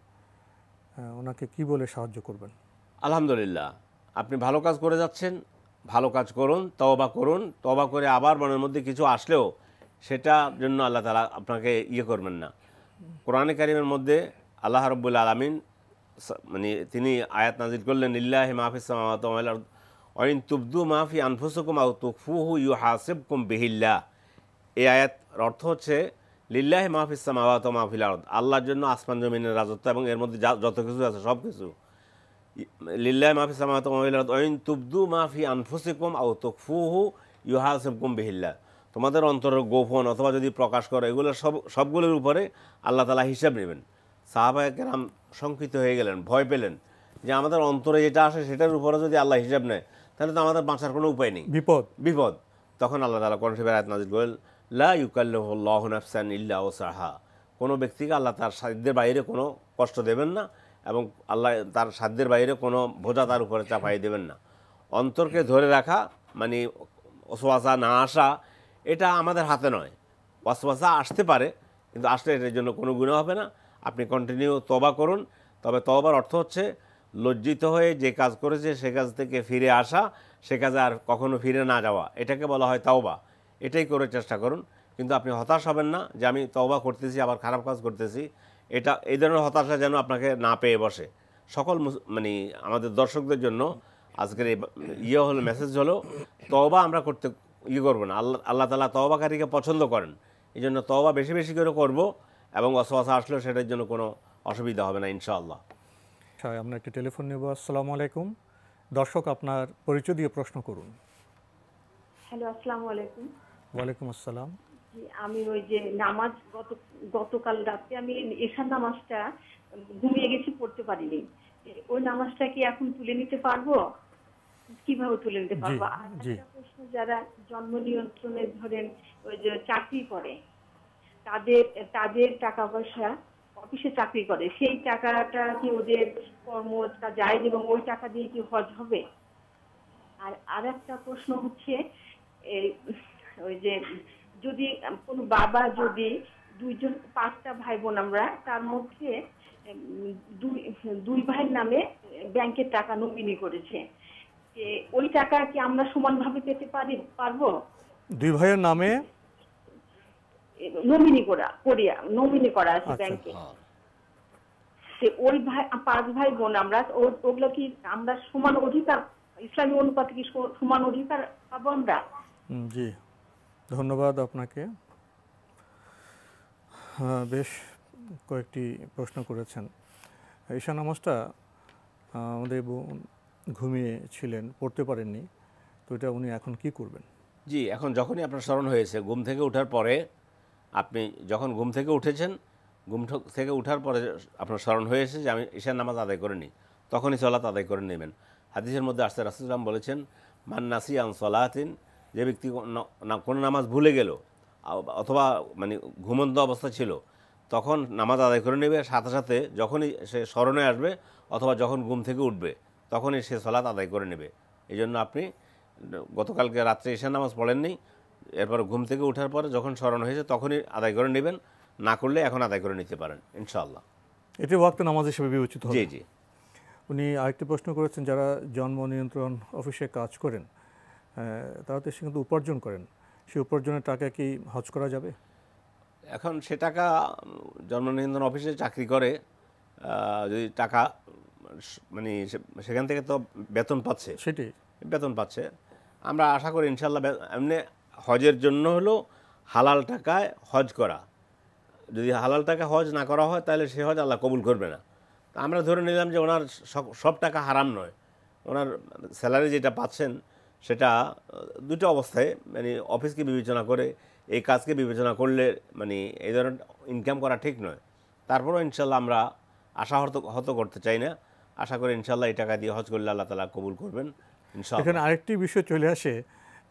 ওনাকে কি বলে সাহায্য করবেন? আলহামদুলিল্লাহ, আপনি ভালো কাজ করে যাচ্ছেন, ভালো কাজ করুন, তওবা করুন। তওবা করে আবার মনের মধ্যে কিছু আসলেও সেটার জন্য আল্লাহ তাআলা আপনাকে করবেন না। কোরআনে কারীমের মধ্যে আল্লাহ রাব্বুল আলামিন তিনি আয়াত নাযিল করলেন, লিল্লাহি মা ফিস সামাওয়াতি ওয়া মাল আরদ ওয়া ইন তুবদু মা ফি আনফুসিকুম আও তুখফুহু ইউহাসিবকুম বিহিল্লাহ। এই আয়াত অর্থ হচ্ছে লিল্লাহি মা ফিস সামাওয়াতি ওয়া মা ফিল আরদ, আল্লাহর জন্য আসমান জমিনের রাজত্ব এবং এর মধ্যে যত কিছু আছে সব কিছু। লিল্লাহি মা ফিস সামাওয়াতি ওয়া মা ফিল আরদ ওয়া ইন তুবদু মা ফি আনফুসিকুম আও তুখফুহু ইউহাসিবকুম বিহিল্লাহ। তোমাদের অন্তরের গোপন অথবা যদি প্রকাশ করো, এগুলো সবগুলোর উপরে আল্লাহ তাআলা হিসাব নেবেন। সাহাবায়ে কেরাম শঙ্কিত হয়ে গেলেন, ভয় পেলেন যে আমাদের অন্তরে যেটা আসে সেটার উপরে যদি আল্লাহ হিসাব নেয় তাহলে তো আমাদের বাঁচার কোনো উপায় নেই, বিপদ। তখন আল্লাহ তাআলা কোরআন শরীফের আয়াত নাযিল করলেন, লা ইউকাল্লিফুল্লাহু নাফসান ইল্লা উসআহা। কোনো ব্যক্তিকে আল্লাহ তার সাধ্যের বাইরে কোনো কষ্ট দেবেন না এবং আল্লাহ তার সাধ্যের বাইরে কোনো বোঝা তার উপরে চাপাই দেবেন না। অন্তরকে ধরে রাখা মানে ওয়াসওয়াসা না আসা এটা আমাদের হাতে নয়। ওয়াসওয়াসা আসতে পারে, কিন্তু আসলে এটার জন্য কোনো গুনাহ হবে না। আপনি কন্টিনিউ তওবা করুন। তবে তওবার অর্থ হচ্ছে লজ্জিত হয়ে যে কাজ করেছে সে কাজ থেকে ফিরে আসা, সে কাজে আর কখনো ফিরে না যাওয়া, এটাকে বলা হয় তাওবা। এটাই করে চেষ্টা করুন। কিন্তু আপনি হতাশ হবেন না যে আমি তওবা করতেছি আবার খারাপ কাজ করতেছি, এই ধরনের হতাশা যেন আপনাকে না পেয়ে বসে। সকল মানে আমাদের দর্শকদের জন্য আজকের হলো মেসেজ হলো, তওবা আমরা করতে করবো না। আল্লাহ তাআলা তওবাকারীকে পছন্দ করেন, এই জন্য তওবা বেশি বেশি করে করব এবং ওয়াসওয়াসা আসলেও সেটার জন্য কোনো অসুবিধা হবে না ইনশাআল্লাহ। আমরা একটি টেলিফোন নেব। আসসালামু আলাইকুম। দর্শক, আপনার পরিচয় দিয়ে প্রশ্ন করুন। হ্যালো, আসসালামু আলাইকুম। ওয়ালাইকুম আসসালাম। আমি ওই যে নামাজ গতকাল রাতে আমি এশার নামাজটা ঘুমিয়ে গেছি, পড়তে পারিনি। ওই নামাজটা কি এখন তুলে নিতে পারবো? কিভাবে তুলে নিতে পারবো? আর একটা প্রশ্ন, যারা জন্ম নিয়ন্ত্রণে ধরেন ওই যে চাকরি করে, তাদের টাকা পয়সা, অফিসে চাকরি করে, সেই টাকাটা কি ওদের কর্মটা যায় এবং ওই টাকা দিয়ে কি হজ হবে? আর একটা প্রশ্ন হচ্ছে, ওই যে যদি কোনো বাবা যদি দুইজন 5টা ভাই বোন আমরা, তার মধ্যে দুই ভাইয়ের নামে ব্যাংকের টাকা নমিনি করেছে, ওই টাকা কি আমরা সমানভাবে পেতে পারবো? দুই ভাইয়ের নামে নমিনি করা আছে ব্যাংকে। ওই 5 ভাই বোন আমরা, ওগুলো কি আমরা সমান অধিকার, ইসলামী অনুপাতে কি সমান অধিকার পাবো আমরা? জি, ধন্যবাদ আপনাকে। বেশ কয়েকটি প্রশ্ন করেছেন। ঈশা নামাজটা আমাদের ঘুমিয়ে ছিলেন, পড়তে পারেননি, তো এটা উনি এখন কি করবেন? জি, এখন যখনই আপনার স্মরণ হয়েছে, ঘুম থেকে ওঠার পরে, আপনি যখন ঘুম থেকে উঠেছেন, ঘুম থেকে ওঠার পরে আপনার স্মরণ হয়েছে যে আমি ঈশার নামাজ আদায় করে নিই, তখনই সালাত আদায় করে নেবেন। হাদিসের মধ্যে আসছে, রাসূলুল্লাহ সাল্লাল্লাহু আলাইহি ওয়াসাল্লাম বলেছেন, মান নাসিয়া আন সালাতিন, যে ব্যক্তি কোনো নামাজ ভুলে গেল অথবা মানে ঘুমন্ত অবস্থা ছিল, তখন নামাজ আদায় করে নেবে, সাথে সাথে যখনই সে স্মরণে আসবে অথবা যখন ঘুম থেকে উঠবে তখনই সে সালাত আদায় করে নেবে। এই জন্য আপনি গতকালকে রাত্রে ঈশার নামাজ পড়েননি, এরপর ঘুম থেকে ওঠার পরে যখন স্মরণ হয়েছে তখনই আদায় করে নেবেন, না করলে এখন আদায় করে নিতে পারেন ইনশাআল্লাহ। এটি ওয়াক্তে নামাজ হিসেবে বিবেচিত হবে। জি জি। উনি আরেকটি প্রশ্ন করেছেন, যারা জন্ম নিয়ন্ত্রণ অফিসে কাজ করেন, তারা তো সে কিন্তু উপার্জন করেন, সেই উপার্জনের টাকা কি হজ করা যাবে? এখন সে টাকা জন্ম নিয়ন্ত্রণ অফিসে চাকরি করে, যদি টাকা মানে সেখান থেকে তো বেতন পাচ্ছে, সেটাই বেতন পাচ্ছে, আমরা আশা করি ইনশাআল্লাহ। এমনি হজের জন্য হলো হালাল টাকায় হজ করা, যদি হালাল টাকা হজ না করা হয় তাহলে সে হজ আল্লাহ কবুল করবে না। তা আমরা ধরে নিলাম যে ওনার সব টাকা হারাম নয়, ওনার স্যালারি যেটা পাচ্ছেন সেটা দুটো অবস্থায়, মানে অফিসকে বিবেচনা করে, এই কাজকে বিবেচনা করলে মানে এই ধরনের ইনকাম করা ঠিক নয়। তারপরেও ইনশাআল্লাহ আমরা আশা হত করতে চাই না, আশা করি ইনশাআল্লাহ এই টাকা দিয়ে হজ করলে আল্লাহ তাআলা কবুল করবেন ইনশাআল্লাহ। এখানে আরেকটি বিষয় চলে আসে,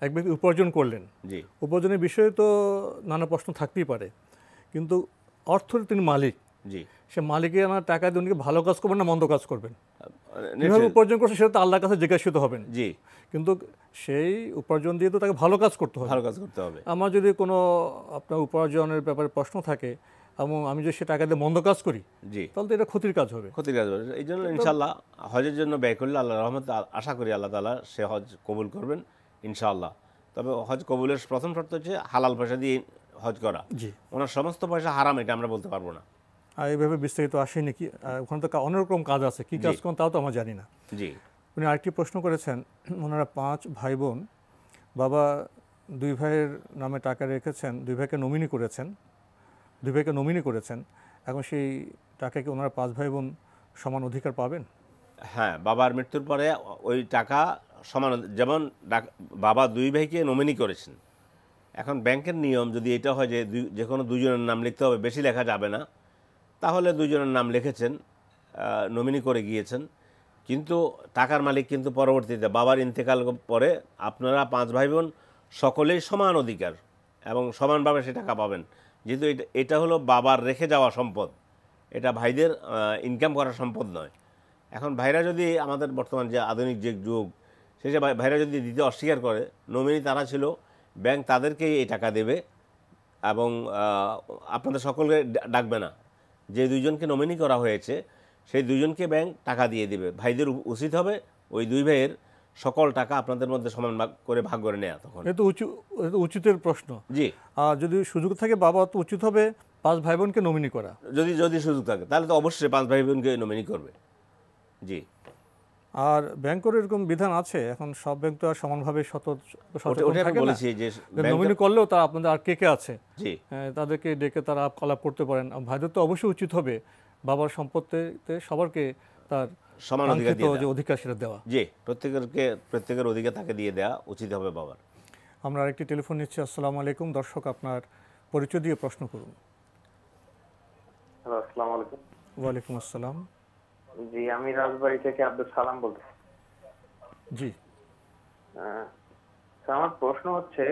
এক ব্যক্তি উপার্জন করলেন, জি, উপার্জনের বিষয়ে তো নানা প্রশ্ন থাকতেই পারে, কিন্তু অর্থের তিনি মালিক, জি, সে মালিকের আমার টাকা দিয়ে উনি ভালো কাজ করবেন না মন্দ কাজ করবেন, কীভাবে উপার্জন করছে সেটা তো আল্লাহর কাছে জিজ্ঞাসিত হবেন। জি, কিন্তু সেই উপার্জন দিয়ে তো তাকে ভালো কাজ করতে হবে, ভালো কাজ করতে হবে। আমার যদি কোনো আপনার উপার্জনের ব্যাপারে প্রশ্ন থাকে এবং আমি যদি সে টাকা দিয়ে মন্দ কাজ করি, জি, তাহলে তো এটা ক্ষতির কাজ হবে, ক্ষতির কাজ হবে। এই জন্য ইনশাআল্লাহ হজের জন্য ব্যয় করলে আল্লাহর রহমতে আশা করি আল্লাহ তাআলা সে হজ কবুল করবেন ইনশাআল্লাহ। তবে হজ কবুলের প্রথম শর্ত হচ্ছে হালাল পয়সা দিয়ে হজ করা। জি, ওনার সমস্ত পয়সা হারাম এটা আমরা বলতে পারবো না। আর এইভাবে বিস্তারিত আসেনি কি, ওখানে তো অনেক রকম কাজ আছে, কী কাজ করেন তাও তো আমরা জানি না। জি, উনি আরেকটি প্রশ্ন করেছেন, ওনারা 5 ভাই বোন, বাবা 2 ভাইয়ের নামে টাকা রেখেছেন, 2 ভাইকে নমিনি করেছেন, এখন সেই টাকা কি ওনারা 5 ভাই বোন সমান অধিকার পাবেন? হ্যাঁ, বাবার মৃত্যুর পরে ওই টাকা সমান, যেমন বাবা 2 ভাইকে নমিনি করেছেন। এখন ব্যাংকের নিয়ম যদি এটা হয় যে যে কোনো 2 জনের নাম লিখতে হবে, বেশি লেখা যাবে না, তাহলে 2 জনের নাম লিখেছেন, নমিনি করে গিয়েছেন। কিন্তু টাকার মালিক কিন্তু পরবর্তীতে বাবার ইন্তেকাল পরে আপনারা 5 ভাই বোন সকলেই সমান অধিকার এবং সমানভাবে সে টাকা পাবেন। যেহেতু এটা হলো বাবার রেখে যাওয়া সম্পদ, এটা ভাইদের ইনকাম করা সম্পদ নয়। এখন ভাইরা যদি আমাদের বর্তমান যে আধুনিক যে যুগ, সেই ভাইরা যদি দিতে অস্বীকার করে, নমিনি তারা ছিল, ব্যাংক তাদেরকেই এই টাকা দেবে এবং আপনাদের সকলকে ডাকবে না। যে 2 জনকে নমিনি করা হয়েছে সেই 2 জনকে ব্যাংক টাকা দিয়ে দেবে। ভাইদের উচিত হবে ওই 2 ভাইয়ের সকল টাকা আপনাদের মধ্যে সমান করে ভাগ করে নেওয়া। তখন এটা উচিতের প্রশ্ন। জি, আর যদি সুযোগ থাকে বাবা তো উচিত হবে 5 ভাই বোনকে নমিনি করা। যদি সুযোগ থাকে তাহলে তো অবশ্যই 5 ভাই বোনকে নমিনি করবে। জি। আর ব্যাংকের এরকম বিধান আছে, এখন সব ব্যাংক তো আর সমানভাবে বলেছি যে নমিনি করলেও তা আপনাদের আর কে আছে, জি, তাদেরকে ডেকে তারা আলাপ করতে পারেন। ভাইদের তো অবশ্যই উচিত হবে বাবার সম্পত্তিতে সবারকে তার সমান অধিকার সেটা দেওয়া। জি, প্রত্যেকের অধিকার তাকে দিয়ে দেওয়া উচিত হবে বাবার। আমরা আরেকটি টেলিফোন নিচ্ছি। আসসালামু আলাইকুম। দর্শক, আপনার পরিচয় দিয়ে প্রশ্ন করুন। হ্যালো, আসসালামু আলাইকুম। ওয়ালাইকুম আসসালাম। জি, আমি রাজবাড়ী থেকে আব্দুল সালাম বলছি। জি, আমার প্রশ্ন হচ্ছে,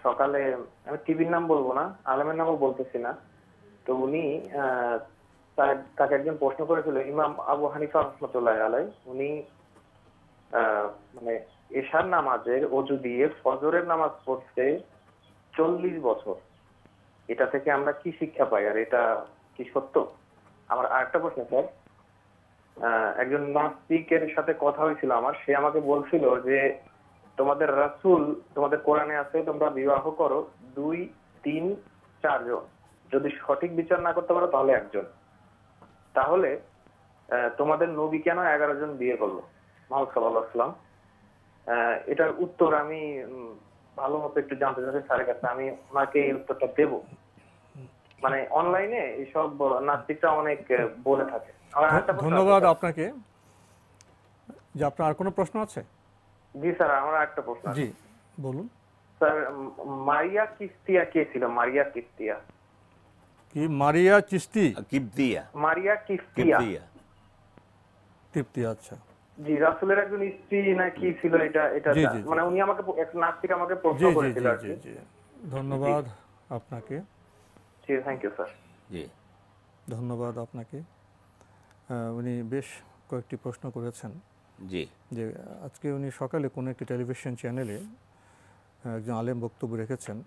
সকালে আমি টিভির নাম বলবো না, আলেমের নামও বলতেছি না, তো উনি তাকে একজন প্রশ্ন করেছিল, ইমাম আবু হানিফা রহমতুল্লাহ আলাই, উনি মানে এশার নামাজের ওযু দিয়ে ফজরের নামাজ পড়তে 40 বছর, এটা থেকে আমরা কি শিক্ষা পাই, আর এটা কি সত্য? আমার আরেকটা প্রশ্ন স্যার, একজন নাস্তিকের সাথে কথা হয়েছিল আমার, সে আমাকে বলছিল যে তোমাদের রাসূল, তোমাদের কোরআনে আছে তোমরা বিবাহ করো 2, 3, 4 জন, যদি সঠিক বিচার না করতে পারো তাহলে 1 জন, তাহলে তোমাদের নবী কেন 11 জন বিয়ে করলো মুহাম্মদ সাল্লাল্লাহু আলাইহি ওয়াসাল্লাম? এটার উত্তর আমি ভালো মতো একটু জানতে চাচ্ছি স্যারের কাছে, আমি ওনাকে এই উত্তরটা দেব। মানে অনলাইনে এইসব নাস্তিকরা অনেক বলে থাকে। ধন্যবাদ আপনাকে। যে আপনার আর কোনো প্রশ্ন আছে? জি স্যার, আমার একটা প্রশ্ন আছে। জি বলুন স্যার। মারিয়া কিস্তিয়া কে ছিল? মারিয়া কিস্তিয়া কি? মারিয়া চিস্তি? কিপ্তিয়া। মারিয়া কিস্তিয়া। কিপ্তিয়া, আচ্ছা। জি, রাসূলের একজন স্ত্রী না কি ছিল এটা? মানে উনি আমাকে, এক নাস্তিক আমাকে প্রশ্ন করেছিল। জি জি, ধন্যবাদ আপনাকে। জি, থ্যাংক ইউ স্যার। জি, ধন্যবাদ আপনাকে। উনি বেশ কয়েকটি প্রশ্ন করেছেন। জি, যে আজকে উনি সকালে কোনো একটি টেলিভিশন চ্যানেলে একজন আলেম বক্তব্য রেখেছেন,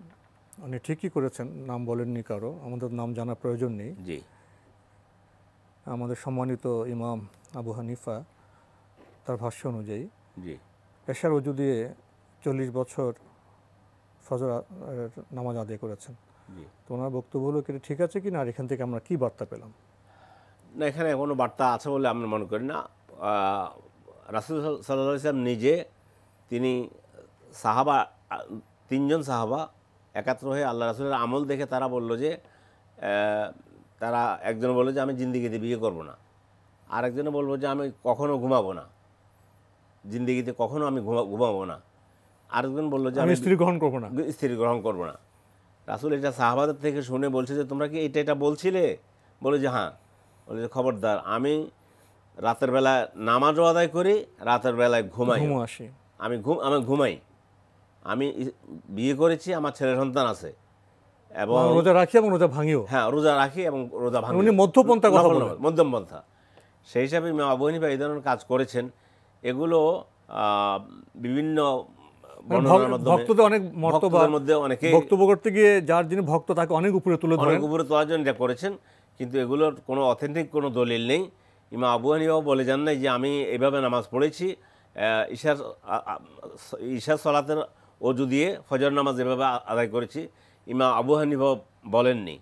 উনি ঠিকই করেছেন, নাম বলেননি কারো, আমাদের নাম জানার প্রয়োজন নেই। জি, আমাদের সম্মানিত ইমাম আবু হানিফা তার ভাষ্য অনুযায়ী জি, এশার ওযু দিয়ে 40 বছর ফজর নামাজ আদায় করেছেন। জি, তো ওনার বক্তব্য হলো কি ঠিক আছে কি না, আর এখান থেকে আমরা কি বার্তা পেলাম? না, এখানে কোনো বার্তা আছে বলে আমরা মনে করি না। রাসূল সাল্লাল্লাহু আলাইহি ওয়াসাল্লাম নিজে, তিনি সাহাবা, 3 জন সাহাবা একাত্র হয়ে আল্লাহ রাসূলের আমল দেখে তারা বলল যে, তারা একজন বলল যে আমি জিন্দেগিতে বিয়ে করব না, আরেকজনে বলবো যে আমি কখনো ঘুমাবো না, জিন্দেগিতে কখনো আমি ঘুমাবো না, আরেকজন বললো যে আমি স্ত্রী গ্রহণ করবো না। রাসূল এটা সাহাবাদের থেকে শুনে বলছে যে তোমরা কি এটা বলছিলে? বলে যে হ্যাঁ। বলে যে খবরদার, আমি রাতের বেলায় নামাজও আদায় করি, রাতের বেলায় ঘুমাই, আমি ঘুমাই, আমি বিয়ে করেছি, আমার ছেলে সন্তান আছে এবং রোজা রাখি এবং রোজা ভাঙিও। হ্যাঁ, রোজা রাখি এবং রোজা ভাঙি, উনি মধ্যপন্থা কথা বলেন, মধ্যমপন্থা। সেই হিসাবে ইমাম আবু হানিফা এই ধরনের কাজ করেছেন। এগুলো বিভিন্ন ভক্তদের অনেক মতবাদের মধ্যে অনেকে বক্তব্য করতে গিয়ে যার যিনি ভক্ত তাকে অনেক উপরে তোলার জন্য এটা করেছেন, কিন্তু এগুলোর কোনো অথেন্টিক কোনো দলিল নেই। ইমাম আবু হানিফাও বলে যান নাই যে আমি এভাবে নামাজ পড়েছি, ঈশার সালাতের ওযু দিয়ে ফজর নামাজ এভাবে আদায় করেছি, ইমাম আবু হানিফা বলেননি।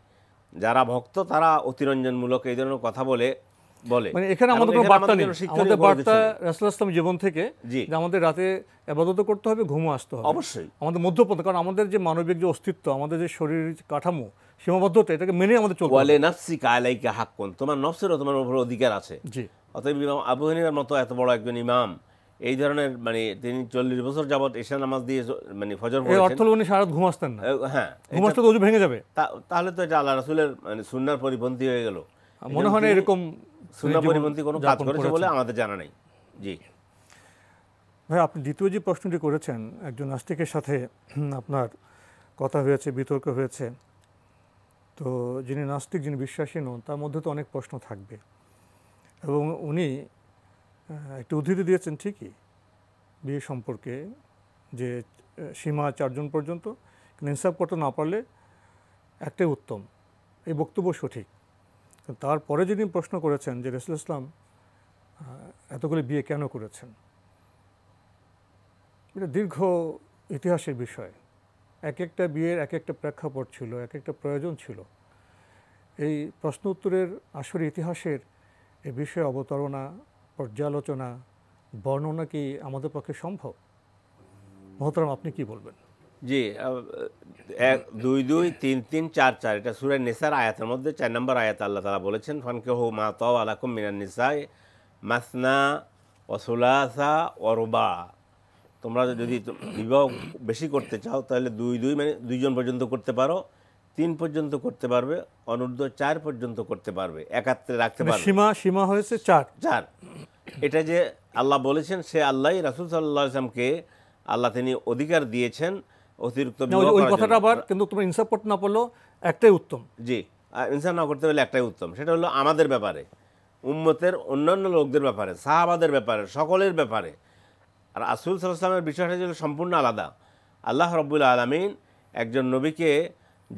যারা ভক্ত তারা অতিরঞ্জনমূলক এই ধরনের কথা বলে। মানে এখানে আমাদের কোনো বার্তা নেই, আমাদের বার্তা রাসূলুল্লাহ সাল্লাল্লাহু আলাইহি ওয়াসাল্লাম জীবন থেকে যে আমাদের রাতে ইবাদত করতে হবে, ঘুমও আসতে হবে, অবশ্যই আমাদের মধ্যপন্থা। কারণ আমাদের যে মানবিক যে অস্তিত্ব, আমাদের যে শরীর কাঠামো, সীমাবদ্ধতা, এটাকে মেনে আমাদের চলতে হবে। ওয়ালে নাফসিকা আলাইকা হাক্কুন, তোমার নফসেরও তোমার উপর অধিকার আছে। জি। অতএব ইমাম আবু হানিফার মতো এত বড় একজন ইমাম, এই ধরনের মানে তিনি 40 বছর যাবত এশা নামাজ দিয়ে মানে ফজর এই পড়েছেন। অর্থ হলো উনি সারা রাত ঘুমাসতেন না। হ্যাঁ, ঘুমাসতে তো ওযু ভেঙে যাবে। তাহলে তো এটা আল্লাহ রাসূলের মানে সুন্নাহর পরিপন্থী হয়ে গেল। মনে হয় না এরকম সুন্নাহ পরিপন্থী কোনো কাজ করেছে বলে আমাদের জানা নেই। জি ভাই, আপনি দ্বিতীয় যে প্রশ্নটি করেছেন, একজন নাস্তিকের সাথে আপনার কথা হয়েছে, বিতর্ক হয়েছে, তো যিনি নাস্তিক, যিনি বিশ্বাসী নন, তার মধ্যে তো অনেক প্রশ্ন থাকবে, এবং উনি একটি উদ্ধৃতি দিয়েছেন ঠিকই বিয়ে সম্পর্কে, যে সীমা 4 জন পর্যন্ত, কিন্তু ইনসাফ করতে না পারলে একটাই উত্তম, এই বক্তব্য সঠিক। তারপরে যিনি প্রশ্ন করেছেন যে রাসূলুল্লাহ সাল্লাল্লাহু আলাইহি ওয়াসাল্লাম এতগুলো বিয়ে কেন করেছেন, এটা দীর্ঘ ইতিহাসের বিষয়। এক একটা বিয়ের এক একটা প্রেক্ষাপট ছিল, এক একটা প্রয়োজন ছিল। এই প্রশ্ন উত্তরের আসলে ইতিহাসের এই বিষয়ে অবতারণা, পর্যালোচনা, বর্ণনা কি আমাদের পক্ষে সম্ভব? মহতারাম, আপনি কি বলবেন? জি, 1 2 2 3 3 4 4 এটা সূরা নিসার আয়াতের মধ্যে 4 নম্বর আয়াতে আল্লাহ তাআলা বলেছেন, ফানকিহু মা তাওয়া লাকুম মিনান নিসাই মাসনা ওয়া সুলাসা ওয়া রুবা। তোমরা যদি বিবাহ বেশি করতে চাও তাহলে 2 2 মানে 2 জন পর্যন্ত করতে পারো, 3 পর্যন্ত করতে পারবে, অনূর্ধ্ব 4 পর্যন্ত করতে পারবে, একাত্রে রাখতে পারবে। সীমা হয়েছে 4। এটা যে আল্লাহ বলেছেন, সে আল্লাহই রাসূল সাল্লাল্লাহু আলাইহি ওয়াসাল্লামকে আল্লাহ তিনি অধিকার দিয়েছেন অতিরিক্ত বিবাহ করার জন্য। ওই কথাটা আবার কিন্তু তোমরা ইনসাফ করতে না পারলেও একটাই উত্তম। জি, ইনসাফ না করতে পারলে একটাই উত্তম। সেটা হলো আমাদের ব্যাপারে, উম্মতের অন্যান্য লোকদের ব্যাপারে, সাহাবাদের ব্যাপারে, সকলের ব্যাপারে। আর রাসূল সাল্লাল্লাহু আলাইহি ওয়াসাল্লামের বিষয়টা ছিল সম্পূর্ণ আলাদা। আল্লাহ রাব্বুল আলামিন একজন নবীকে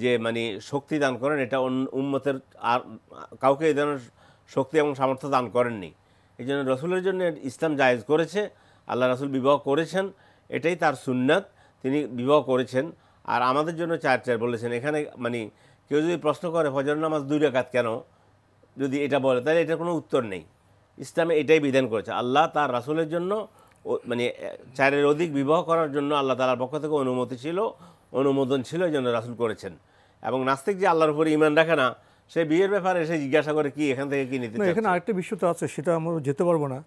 যে মানে শক্তি দান করেন, এটা উম্মতের আর কাউকে এই ধরনের শক্তি এবং সামর্থ্য দান করেননি। এই জন্য রসুলের জন্য ইসলাম জায়েজ করেছে, আল্লাহ রাসূল বিবাহ করেছেন, এটাই তার সুন্নাত, তিনি বিবাহ করেছেন। আর আমাদের জন্য 4 বলেছেন। এখানে মানে কেউ যদি প্রশ্ন করে ফজর নামাজ 2 রাকাত কেন, যদি এটা বলে, তাহলে এটার কোনো উত্তর নেই। ইসলামে এটাই বিধান করেছে। আল্লাহ তার রাসূলের জন্য মানে 4-এর অধিক বিবাহ করার জন্য আল্লাহ তাআলার পক্ষ থেকে অনুমতি ছিল, অনুমোদন ছিল, এই জন্য রাসূল করেছেন। এবং নাস্তিক যে আল্লাহর উপরে ঈমান রাখে না, সে বিয়ের ব্যাপারে এসে জিজ্ঞাসা করে কি এখান থেকে কি নিতে চাচ্ছে। এখানে আরেকটা বিষয় তো আছে, সেটা আমরা যেতে পারবো না।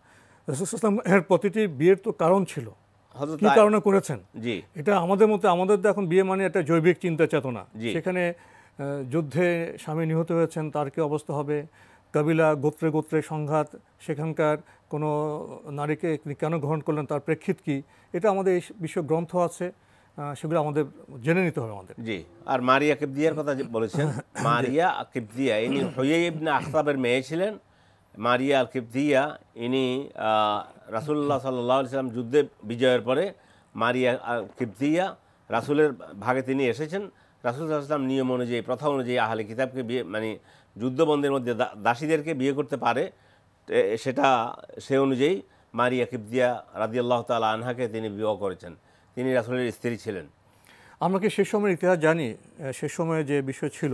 রাসূল সাল্লাল্লাহু আলাইহি ওয়াসাল্লাম এর প্রতিটি বিয়ের তো কারণ ছিল, কি কারণে করেছেন। জি, এটা আমাদের মতো, আমাদের তো এখন বিয়ে মানে একটা জৈবিক চিন্তা চেতনা। সেখানে যুদ্ধে স্বামী নিহত হয়েছেন, তার কি অবস্থা হবে, কবিলা গোত্রে গোত্রে সংঘাত, সেখানকার কোনো নারীকে কেন গ্রহণ করলেন, তার প্রেক্ষিত কি, এটা আমাদের এই বিষয় গ্রন্থ আছে, সেগুলো আমাদের জেনে নিতে হবে আমাদের। জি, আর মারিয়া কিবদিয়ার কথা যে বলেছেন, মারিয়া কিবদিয়া ইনি হুয়াই ইবনে আখতাবের মেয়ে ছিলেন। মারিয়া আল কিবদিয়া ইনি রাসূলুল্লাহ সাল্লাল্লাহু আলাইহি ওয়াসাল্লাম যুদ্ধে বিজয়ের পরে মারিয়া আল কিবদিয়া রাসূলের ভাগে তিনি এসেছেন। রাসূল সাল্লাল্লাহু আলাইহি ওয়াসাল্লাম নিয়ম অনুযায়ী, প্রথা অনুযায়ী আহলে কিতাবকে বিয়ে মানে যুদ্ধবন্দের মধ্যে দাসীদেরকে বিয়ে করতে পারে, সেটা সে অনুযায়ী মারিয়া কিবদিয়া রাদিয়াল্লাহু তাআলা আনহাকে তিনি বিবাহ করেছেন। তিনি রাসূলের স্ত্রী ছিলেন। আমরা কি সে সময়ের ইতিহাস জানি? সে সময়ে যে বিষয় ছিল,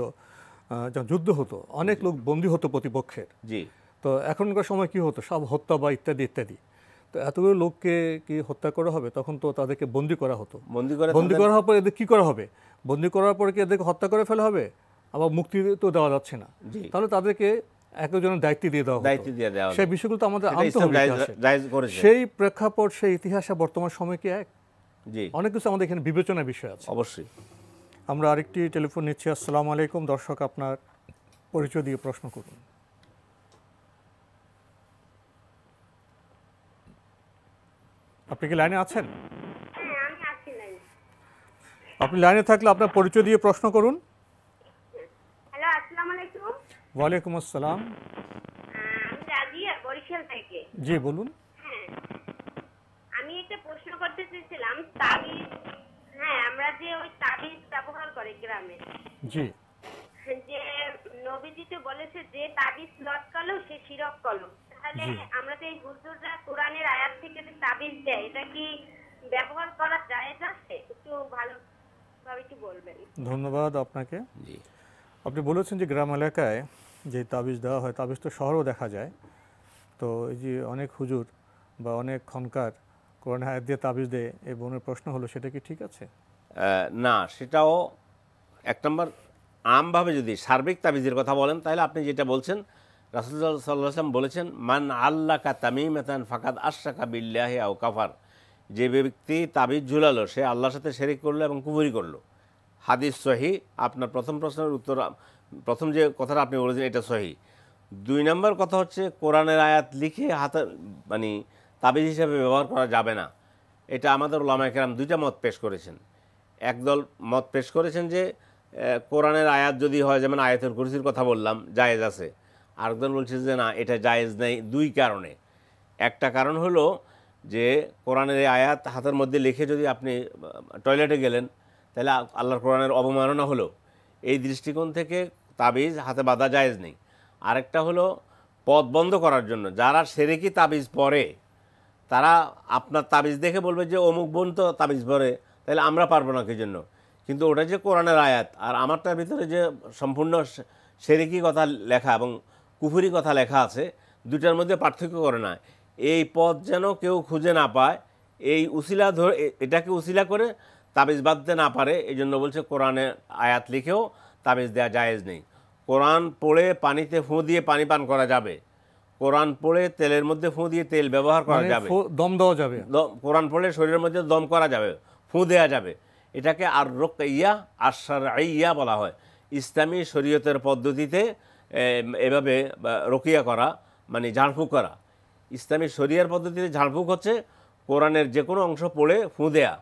যখন যুদ্ধ হতো, অনেক লোক বন্দী হতো প্রতিপক্ষের। জি, তো এখনকার সময় কি হতো, সব হত্যা বা ইত্যাদি ইত্যাদি। তো এতগুলো লোককে কি হত্যা করা হবে? তখন তো তাদেরকে বন্দী করা হতো। বন্দী করা হওয়ার পরে এদের কী করা হবে? বন্দী করার পরে কি এদেরকে হত্যা করে ফেলা হবে? আবার মুক্তি তো দেওয়া যাচ্ছে না, তাহলে তাদেরকে একজনের দায়িত্ব দিয়ে দেওয়া হবে। সেই বিষয়গুলো তো আমাদের আনতে হবে। সেই প্রেক্ষাপট, সেই ইতিহাসে বর্তমান সময় কি এক? জি, অনেক কিছু আমাদের এখানে বিবেচনার বিষয় আছে। অবশ্যই। আমরা আরেকটি টেলিফোন নিচ্ছি। আসসালামু আলাইকুম। দর্শক, আপনার পরিচয় দিয়ে প্রশ্ন করুন। আপনি কি লাইনে আছেন? আপনি লাইনে থাকলে আপনার পরিচয় দিয়ে প্রশ্ন করুন। হ্যালো, আসসালামু আলাইকুম। ওয়ালাইকুম আসসালাম। আমি রাজিয়া, বরিশাল থেকে। জি, বলুন। হ্যাঁ, আমি একটা প্রশ্ন করতে চেয়েছিলাম, তাবিজ, হ্যাঁ, আমরা যে ওই তাবিজ ব্যবহার করি গ্রামে, জি, যে নবীজি তো বলেছে যে তাবিজ লটকালো সে শিরক কলম, তাহলে আমরা তো এই হুজুররা কোরআনের আয়াত থেকে যে তাবিজ দেয়, এটা কি ব্যবহার করা জায়েজ আছে? একটু ভালোভাবে কি বলবেন? ধন্যবাদ আপনাকে। আপনি বলেছেন যে গ্রাম এলাকায় যে তাবিজ দেওয়া হয়, তাবিজ তো শহরেও দেখা যায়। তো এই যে অনেক হুজুর বা অনেক খনকার কোরআনের আয়াত দিয়ে তাবিজ দেয়, এই বোনের প্রশ্ন হলো সেটা কি ঠিক আছে? না, সেটাও 1 নম্বর আমভাবে যদি সার্বিক তাবিজের কথা বলেন, তাহলে আপনি যেটা বলছেন, রাসূলুল্লাহ সাল্লাল্লাহু আলাইহি ওয়াসাল্লাম বলেছেন, মান আল্লাকা তামিমাতান ফাকাদ আশরাকা বিল্লাহি আও কাফার, যে ব্যক্তি তাবিজ ঝুলালো সে আল্লাহর সাথে শিরক করলো এবং কুফরি করলো। হাদিস সহি। আপনার প্রথম প্রশ্নের উত্তর, প্রথম যে কথাটা আপনি বলেছেন এটা সহি। 2 নম্বর কথা হচ্ছে কোরআনের আয়াত লিখে হাতে মানে তাবিজ হিসেবে ব্যবহার করা যাবে না। এটা আমাদের উলামায়ে কেরাম 2টা মত পেশ করেছেন। একদল মত পেশ করেছেন যে কোরআনের আয়াত যদি হয়, যেমন আয়াতুল কুরসির কথা বললাম, জায়েজ আছে। আরেকজন বলছে যে না, এটা জায়েজ নেই 2 কারণে। একটা কারণ হলো যে কোরআনের আয়াত হাতের মধ্যে লিখে যদি আপনি টয়লেটে গেলেন, তাহলে আল্লাহর কোরআনের অবমাননা হলো। এই দৃষ্টিকোণ থেকে তাবিজ হাতে বাঁধা জায়েজ নেই। আরেকটা হলো পথ বন্ধ করার জন্য, যারা শিরকি তাবিজ পড়ে তারা আপনার তাবিজ দেখে বলবে যে অমুক বোন তো তাবিজ পড়ে, তাহলে আমরা পারবো না কি জন্য। কিন্তু ওটা যে কোরআনের আয়াত, আর আমারটার ভিতরে যে সম্পূর্ণ শিরকি কথা লেখা এবং কুফরি কথা লেখা আছে, 2টার মধ্যে পার্থক্য করে না। এই পথ যেন কেউ খুঁজে না পায়, এই উসিলা ধরে, এটাকে উসিলা করে তাবিজ বাঁধতে না পারে, এই জন্য বলছে কোরআনের আয়াত লিখেও তাবিজ দেওয়া জায়েজ নেই। কোরআন পড়ে পানিতে ফুঁ দিয়ে পানি পান করা যাবে, কোরআন পড়ে তেলের মধ্যে ফুঁ দিয়ে তেল ব্যবহার করা যাবে, দম দেওয়া যাবে, কোরআন পড়লে শরীরের মধ্যে দম করা যাবে, ফুঁ দেওয়া যাবে। এটাকে আর রুকিয়া আর শারঈয়া বলা হয়। ইসলামী শরীয়তের পদ্ধতিতে এভাবে রুকিয়া করা মানে ঝাড়ফুঁক করা। ইসলামী শরীয়তের পদ্ধতিতে ঝাড়ফুঁক হচ্ছে কোরআনের যে কোনো অংশ পড়ে ফুঁ দেয়া,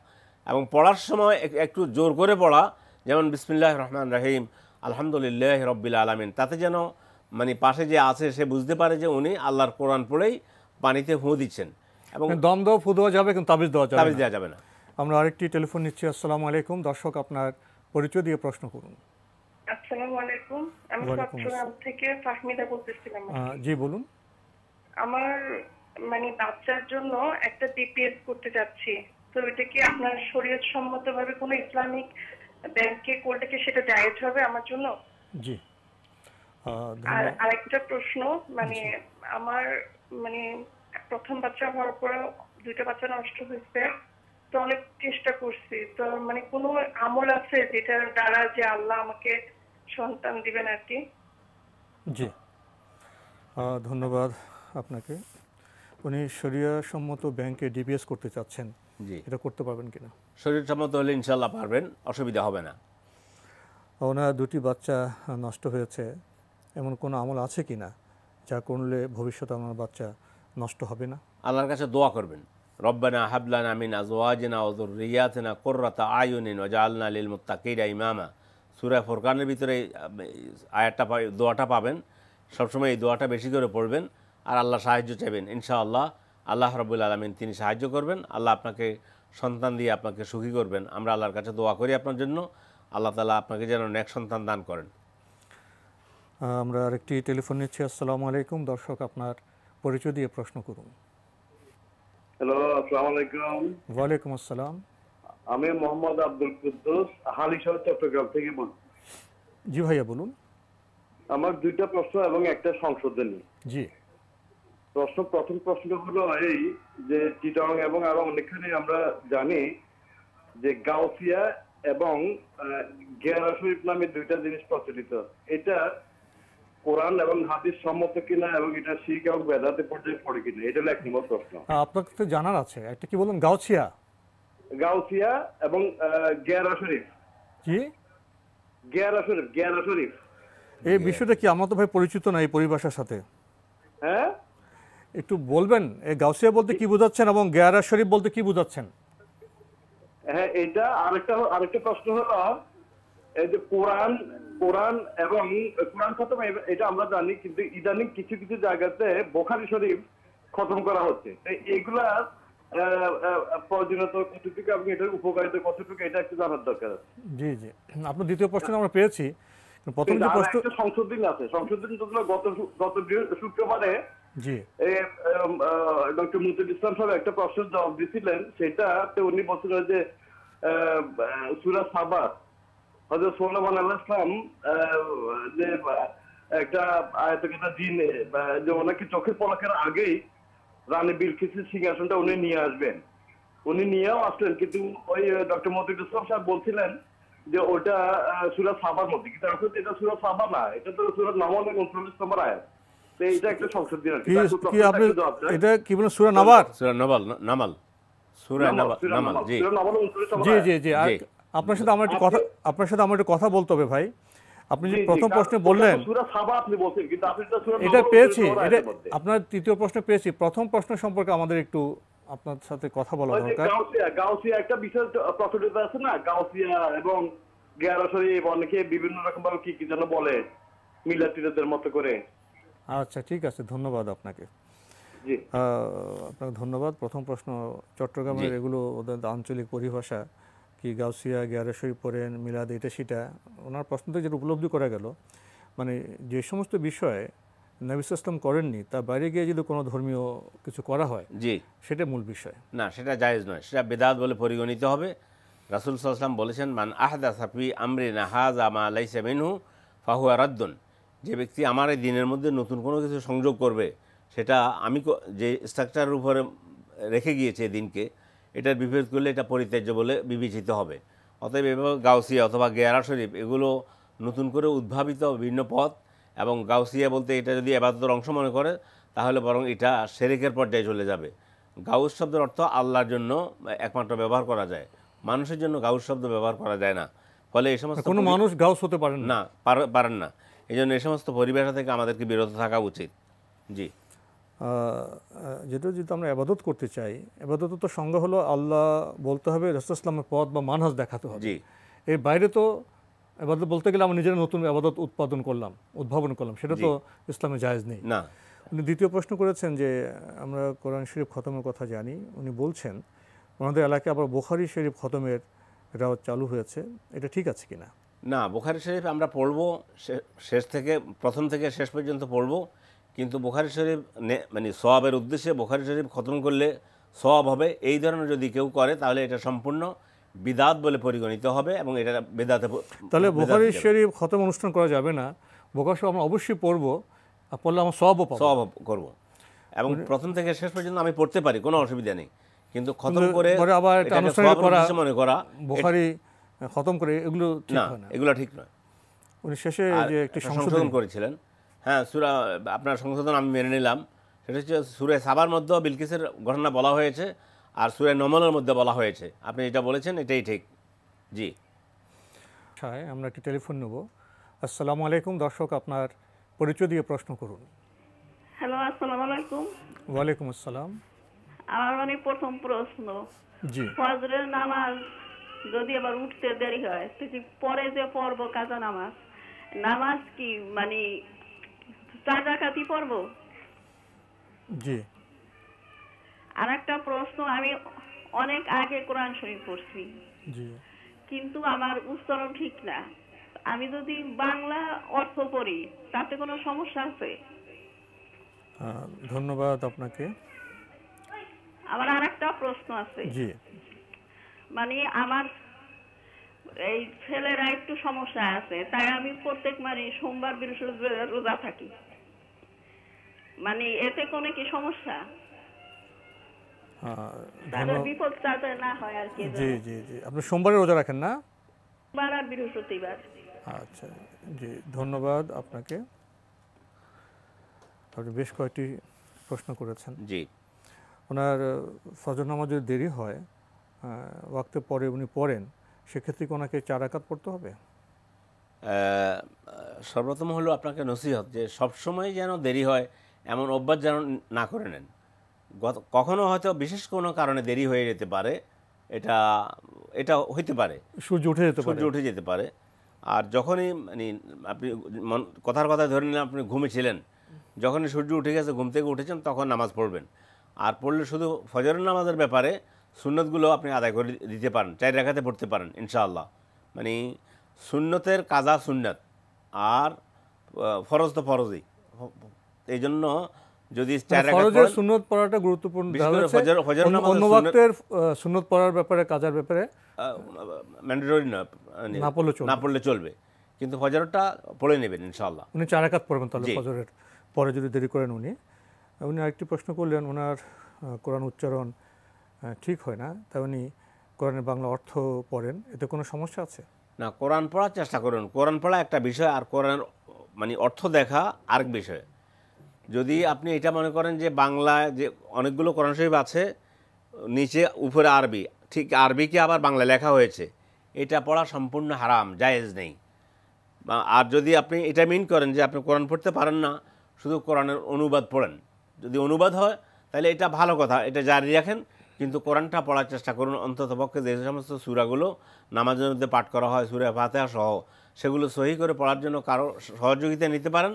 এবং পড়ার সময় একটু জোর করে পড়া, যেমন বিসমিল্লাহির রহমানির রহিম, আলহামদুলিল্লাহি রাব্বিল আলামিন, তাতে যেন মানে পাশে যে আছে সে বুঝতে পারে যে উনি আল্লাহর কোরআন পড়েই পানিতে ফুঁ দিচ্ছেন। এবং দম দেওয়া, ফুঁ দেওয়া যাবে, কিন্তু তাবিজ দেওয়া যাবে না। আমরা আরেকটি টেলিফোন নিচ্ছি। আসসালামু আলাইকুম। দর্শক, আপনার পরিচয় দিয়ে প্রশ্ন করুন। আসসালামু আলাইকুম, আমি চট্টগ্রাম থেকে ফাহমিদা বলতেছিলাম। জি বলুন। আমার মানে বাচ্চার জন্য একটা ডিপিএস করতে যাচ্ছি, তো এটা কি আপনার শরীয়ত সম্মতভাবে কোনো ইসলামিক ব্যাংকে করলে কি সেটা জায়েজ হবে আমার জন্য? জি। আর আরেকটা প্রশ্ন, মানে আমার মানে প্রথম বাচ্চা হওয়ার পর 2টা বাচ্চা নষ্ট হয়েছে, তো অনেক চেষ্টা করছি, তো মানে কোনো আমল আছে যেটার দ্বারা যে আল্লাহ আমাকে সন্তান দিবেন আর কি? জি, ধন্যবাদ আপনাকে। উনি শরিয়াসম্মত ব্যাংকে ডিপিএস করতে চাচ্ছেন, জি, এটা করতে পারবেন কিনা? শরীয়সম্মত হলে ইনশাআল্লাহ পারবেন, অসুবিধা হবে না। ওনার 2টি বাচ্চা নষ্ট হয়েছে, এমন কোনো আমল আছে কিনা যা করলে ভবিষ্যতে আমার বাচ্চা নষ্ট হবে না? আল্লাহর কাছে দোয়া করবেন, রব্বানা হাব লানা মিন আজওয়াজিনা ওয়া যুররিয়াতিনা কুররাতা আয়ুনিন ওয়াজআলনা লিল মুত্তাকিনা ইমামা। সূরা ফুরকানের ভিতরে আয়াতটা দোয়াটা পাবেন। সবসময় এই দোয়াটা বেশি করে পড়বেন আর আল্লাহ সাহায্য চাইবেন। ইনশাআল্লাহ আল্লাহ রাব্বুল আলামিন তিনি সাহায্য করবেন। আল্লাহ আপনাকে সন্তান দিয়ে আপনাকে সুখী করবেন। আমরা আল্লাহর কাছে দোয়া করি আপনার জন্য, আল্লাহ তাআলা আপনাকে যেন নেক সন্তান দান করেন। আমরা আরেকটি টেলিফোন নিচ্ছি। আসসালামু আলাইকুম। দর্শক, আপনার পরিচয় দিয়ে প্রশ্ন করুন। হ্যালো, আসসালামু আলাইকুম। ওয়ালাইকুম আসসালাম। আমি মোহাম্মদ আব্দুল কুদ্দুস, হালিশহর, চট্টগ্রাম থেকে বলছি। জি ভাইয়া বলুন। আমার 2টা প্রশ্ন এবং একটা সংশোধনী। জি। প্রথম প্রশ্ন হলো এই যে চিটাং এবং আরো অনেকখানে আমরা জানি যে গাউসিয়া এবং গেরা শরীফ নামে 2টা জিনিস প্রচলিত। এটা কোরআন এবং হাদিস সম্মত কিনা এবং এটা শিরক এবং বেদাতে পর্যায়ে পড়ে কিনা, এটা হলো 1 নম্বর প্রশ্ন। আপনার তো জানার আছে, একটা কি বলুন? গাউসিয়া এবং গেরা শরীফ। জি, গেরা শরীফ এই বিষয়টা কি? আমরা তো ভাই পরিচিত না এই পরিভাষার সাথে। হ্যাঁ, একটু বলবেন এই গাউসিয়া বলতে কি বোঝাচ্ছেন এবং গেরা শরীফ বলতে কি বোঝাচ্ছেন? হ্যাঁ, এটা আরেকটা প্রশ্ন হলো এই যে কোরআন এবং কোরআন খতম, এটা আমরা জানি, কিন্তু ইদানিং কিছু কিছু জায়গাতে বুখারী শরীফ খতম করা হচ্ছে। এগুলা প্রয়োজনীয়তা কতটুকু এবং এটার উপকারিতা কতটুকু, এটা একটু জানার দরকার আছে। জি জি, আপনার দ্বিতীয় প্রশ্ন আমরা পেয়েছি। প্রথম যে প্রশ্ন সংশোধনী আছে, সংশোধনী গত শুক্রবারে জি ডক্টর মুজিবুল ইসলাম সাহেব একটা প্রশ্নের জবাব দিয়েছিলেন, সেটাতে উনি বলছিলেন যে সূরা সাবা হযরত সুলাইমান আলাইহিস সালাম যে একটা আয়াতকারীটা জিনে যে ওনাকে চোখের পলকের আগেই রানী বিলকিসের সিংহাসনটা উনি নিয়ে আসবেন, উনি নিয়েও আসলেন, কিন্তু ওই ডক্টর মুজিবুল ইসলাম সাহেব বলছিলেন যে ওটা সূরা সাবার মধ্যে, কিন্তু আসলে এটা সূরা সাবা না, এটা তো সূরা নামল 39 নম্বর আয়াত। তো এটা একটা সংশোধন আর কি। কি আপনি এটা কি বলেন সূরা নাবার? সূরা নামাল, নামাল, সূরা নামাল। জি সূরা নামল 39 নম্বর জি আয়াত। জি জি। আপনার সাথে আমার একটু কথা বলতে হবে ভাই। আপনি যে প্রথম প্রশ্নে বললেন সূরা সাবা আপনি বলছেন, কিন্তু আপনি তো সূরা এটা নামল পেয়েছি, 39 নম্বর এটা আয়াতের মধ্যে। আপনার তৃতীয় প্রশ্ন পেয়েছি। প্রথম প্রশ্ন সম্পর্কে আমাদের একটু আপনার সাথে কথা বলা দরকার। গাউসিয়া একটা বিষয় প্রচলিত আছে না, গাউসিয়া এবং গেরা শরীফ, অনেকে বিভিন্ন রকম ভাবে কি কি যেন বলে মিলাতিদের মতো করে। আচ্ছা ঠিক আছে, ধন্যবাদ আপনাকে। জি আপনাকে ধন্যবাদ। প্রথম প্রশ্ন চট্টগ্রামের এগুলো ওদের আঞ্চলিক পরিভাষা কি গাউসিয়া গেরা শরীফ পড়েন মিলাদ এটা সেটা, ওনার প্রশ্ন থেকে যেটা উপলব্ধি করা গেল মানে যে সমস্ত বিষয়ে নবী সাল্লাল্লাহু আলাইহি ওয়াসাল্লাম করেননি তার বাইরে গিয়ে যদি কোনো ধর্মীয় কিছু করা হয় জি সেটা মূল বিষয় না, সেটা জায়েজ নয়, সেটা বিদআত বলে পরিগণিত হবে। রাসূল সাল্লাল্লাহু আলাইহি ওয়াসাল্লাম বলেছেন, মান আহদাসা ফি আমরিনা হাযা মা লাইসা মিনহু ফাহুয়া রাদ্দুন। যে ব্যক্তি আমার এই দিনের মধ্যে নতুন কোনো কিছু সংযোগ করবে, সেটা আমি যে স্ট্রাকচারের উপরে রেখে গিয়েছে দিনকে, এটার বিপরীত করলে এটা পরিত্যাজ্য বলে বিবেচিত হবে। অতএব এভাবে গাউসিয়া অথবা গেরা শরীফ এগুলো নতুন করে উদ্ভাবিত বিভিন্ন পথ, এবং গাউসিয়া বলতে এটা যদি ইবাদতের অংশ মনে করে তাহলে বরং এটা শিরকের পর্যায়ে চলে যাবে। গাউস শব্দের অর্থ আল্লাহর জন্য একমাত্র ব্যবহার করা যায়, মানুষের জন্য গাউস শব্দ ব্যবহার করা যায় না। ফলে এই সমস্ত কোনো মানুষ গাউস হতে পারেন না, পারেন না। এই জন্য এই সমস্ত পরিবেশ থেকে আমাদেরকে বিরত থাকা উচিত। জি যেটা যদি আমরা ইবাদত করতে চাই, ইবাদত তো সঙ্গে হলো আল্লাহ বলতে হবে, রাসূল ইসলামের পথ বা মানহাজ দেখাতে হবে। জি এর বাইরে তো ইবাদত বলতে গেলে আমরা নিজেরা নতুন ইবাদত উদ্ভাবন করলাম, সেটা তো ইসলামে জায়েজ নেই না। উনি দ্বিতীয় প্রশ্ন করেছেন যে আমরা কোরআন শরীফ খতমের কথা জানি, উনি বলছেন আমাদের এলাকায় আবার বুখারী শরীফ খতমের রেওয়াজ চালু হয়েছে, এটা ঠিক আছে কিনা? না, বুখারী শরীফ আমরা পড়ব, শেষ থেকে প্রথম থেকে শেষ পর্যন্ত পড়ব, কিন্তু বুখারী শরীফ মানে সওয়াবের উদ্দেশ্যে বুখারী শরীফ খতম করলে সওয়াব হবে এই ধরনের যদি কেউ করে তাহলে এটা সম্পূর্ণ বিদআত বলে পরিগণিত হবে, এবং এটা বিদআতে। তাহলে বুখারী শরীফ খতম অনুষ্ঠান করা যাবে না, বুখারী শরীফ আমরা অবশ্যই পড়ব, পড়লে আমরা সওয়াবও পাবো, সওয়াব করব, এবং প্রথম থেকে শেষ পর্যন্ত আমি পড়তে পারি, কোনো অসুবিধা নেই। কিন্তু খতম করে আবার একটা আনুষ্ঠানিক করা, মনে করা বুখারী খতম করে এগুলো ঠিক হয় না, এগুলো ঠিক নয়। উনি শেষে যে একটি সংশোধন করেছিলেন, হ্যাঁ সূরা আপনার সংশোধন আমি মেনে নিলাম, সেটা হচ্ছে সূরা সাবার মধ্যে বিলকিসের ঘটনা বলা হয়েছে আর সূরা নমলের মধ্যে বলা হয়েছে। আপনি যেটা বলেছেন এটাই ঠিক। জি আমরা একটি টেলিফোন নেব। আসসালামু আলাইকুম, দর্শক আপনার পরিচয় দিয়ে প্রশ্ন করুন। হ্যালো, আসসালামু আলাইকুম। ওয়ালাইকুম আসসালাম। আমার প্রথম প্রশ্ন, জি ফজরের নামাজ যদি আবার উঠতে দেরি হয় তো কি পরে যে পড়ব কাজা নামাজ কি মানে 4 রাকাতই পড়ব? জি। আর একটা প্রশ্ন, আমি অনেক আগে কোরআন শরীফ পড়ছি, জি, কিন্তু আমার উচ্চারণ ঠিক না, আমি যদি বাংলা অর্থ পড়ি তাতে কোনো সমস্যা আছে? ধন্যবাদ আপনাকে। আমার আরেকটা প্রশ্ন আছে। জি। মানে আমার এই ছেলেরা একটু সমস্যা আছে, তাই আমি প্রত্যেক সোমবার বৃহস্পতিবার রোজা থাকি, মানে এতে কোনো কি সমস্যা? তাদের বিপদ যাতে না হয় আর কি। জি জি জি। আপনি সোমবারে রোজা রাখেন না? সোমবার আর বৃহস্পতিবার। আচ্ছা জি, ধন্যবাদ আপনাকে। আপনি বেশ কয়েকটি প্রশ্ন করেছেন। জি। ওনার ফজর নামাজ যদি দেরি হয়, ওয়াক্তে পরে উনি পড়েন, সেক্ষেত্রে কি ওনাকে 4 রাকাত পড়তে হবে? সর্বপ্রথম হলো আপনাকে নসিহত যে সবসময় যেন দেরি হয় এমন অভ্যাস যেন না করে নেন। কখনো হয়তো বিশেষ কোনো কারণে দেরি হয়ে যেতে পারে, এটা হইতে পারে, সূর্য উঠে যেতে পারে। আর যখনই মানে আপনি কথার কথা ধরে নিলাম আপনি ঘুমিয়েছিলেন, যখনই সূর্য উঠে গেছে, ঘুম থেকে উঠেছেন, তখন নামাজ পড়বেন। আর পড়লে শুধু ফজরের নামাজের ব্যাপারে সুন্নতগুলো আপনি আদায় করে দিতে পারেন, 4 রাকাতে পড়তে পারেন ইনশাআল্লাহ। মানে সুন্নতের কাজা সুন্নত, আর ফরজ তো ফরজই। এই জন্য যদি 4 রাকাত ফরজের সুন্নত পড়াটা গুরুত্বপূর্ণ, ফজর নামাজ অন্য ওয়াক্তের সুন্নত পড়ার ব্যাপারে, কাজার ব্যাপারে ম্যান্ডেটরি না পড়লে চলবে, কিন্তু ফজরটা পড়ে নেবেন ইনশাআল্লাহ। উনি 4 রাকাত পড়বেন তাহলে ফজরের পরে যদি দেরি করেন। উনি আরেকটি প্রশ্ন করলেন, ওনার কোরআন উচ্চারণ ঠিক হয় না, তাই উনি কোরআনের বাংলা অর্থ পড়েন, এতে কোনো সমস্যা আছে? না, কোরআন পড়ার চেষ্টা করুন। কোরআন পড়া একটা বিষয়, আর কোরআনের মানে অর্থ দেখা আরেক বিষয়। যদি আপনি এটা মনে করেন যে বাংলায় যে অনেকগুলো কোরআন শরীফ আছে, নিচে উপরে আরবি, ঠিক আরবিকে আবার বাংলা লেখা হয়েছে, এটা পড়া সম্পূর্ণ হারাম, জায়েজ নেই। আর যদি আপনি এটা মিন করেন যে আপনি কোরআন পড়তে পারেন না, শুধু কোরআনের অনুবাদ পড়েন, যদি অনুবাদ হয় তাহলে এটা ভালো কথা, এটা জারি রাখেন, কিন্তু কোরআনটা পড়ার চেষ্টা করুন। অন্ততপক্ষে যে সমস্ত সূরাগুলো নামাজের মধ্যে পাঠ করা হয়, সূরা ফাতিহা সহ, সেগুলো সহি করে পড়ার জন্য কারো সহযোগিতা নিতে পারেন,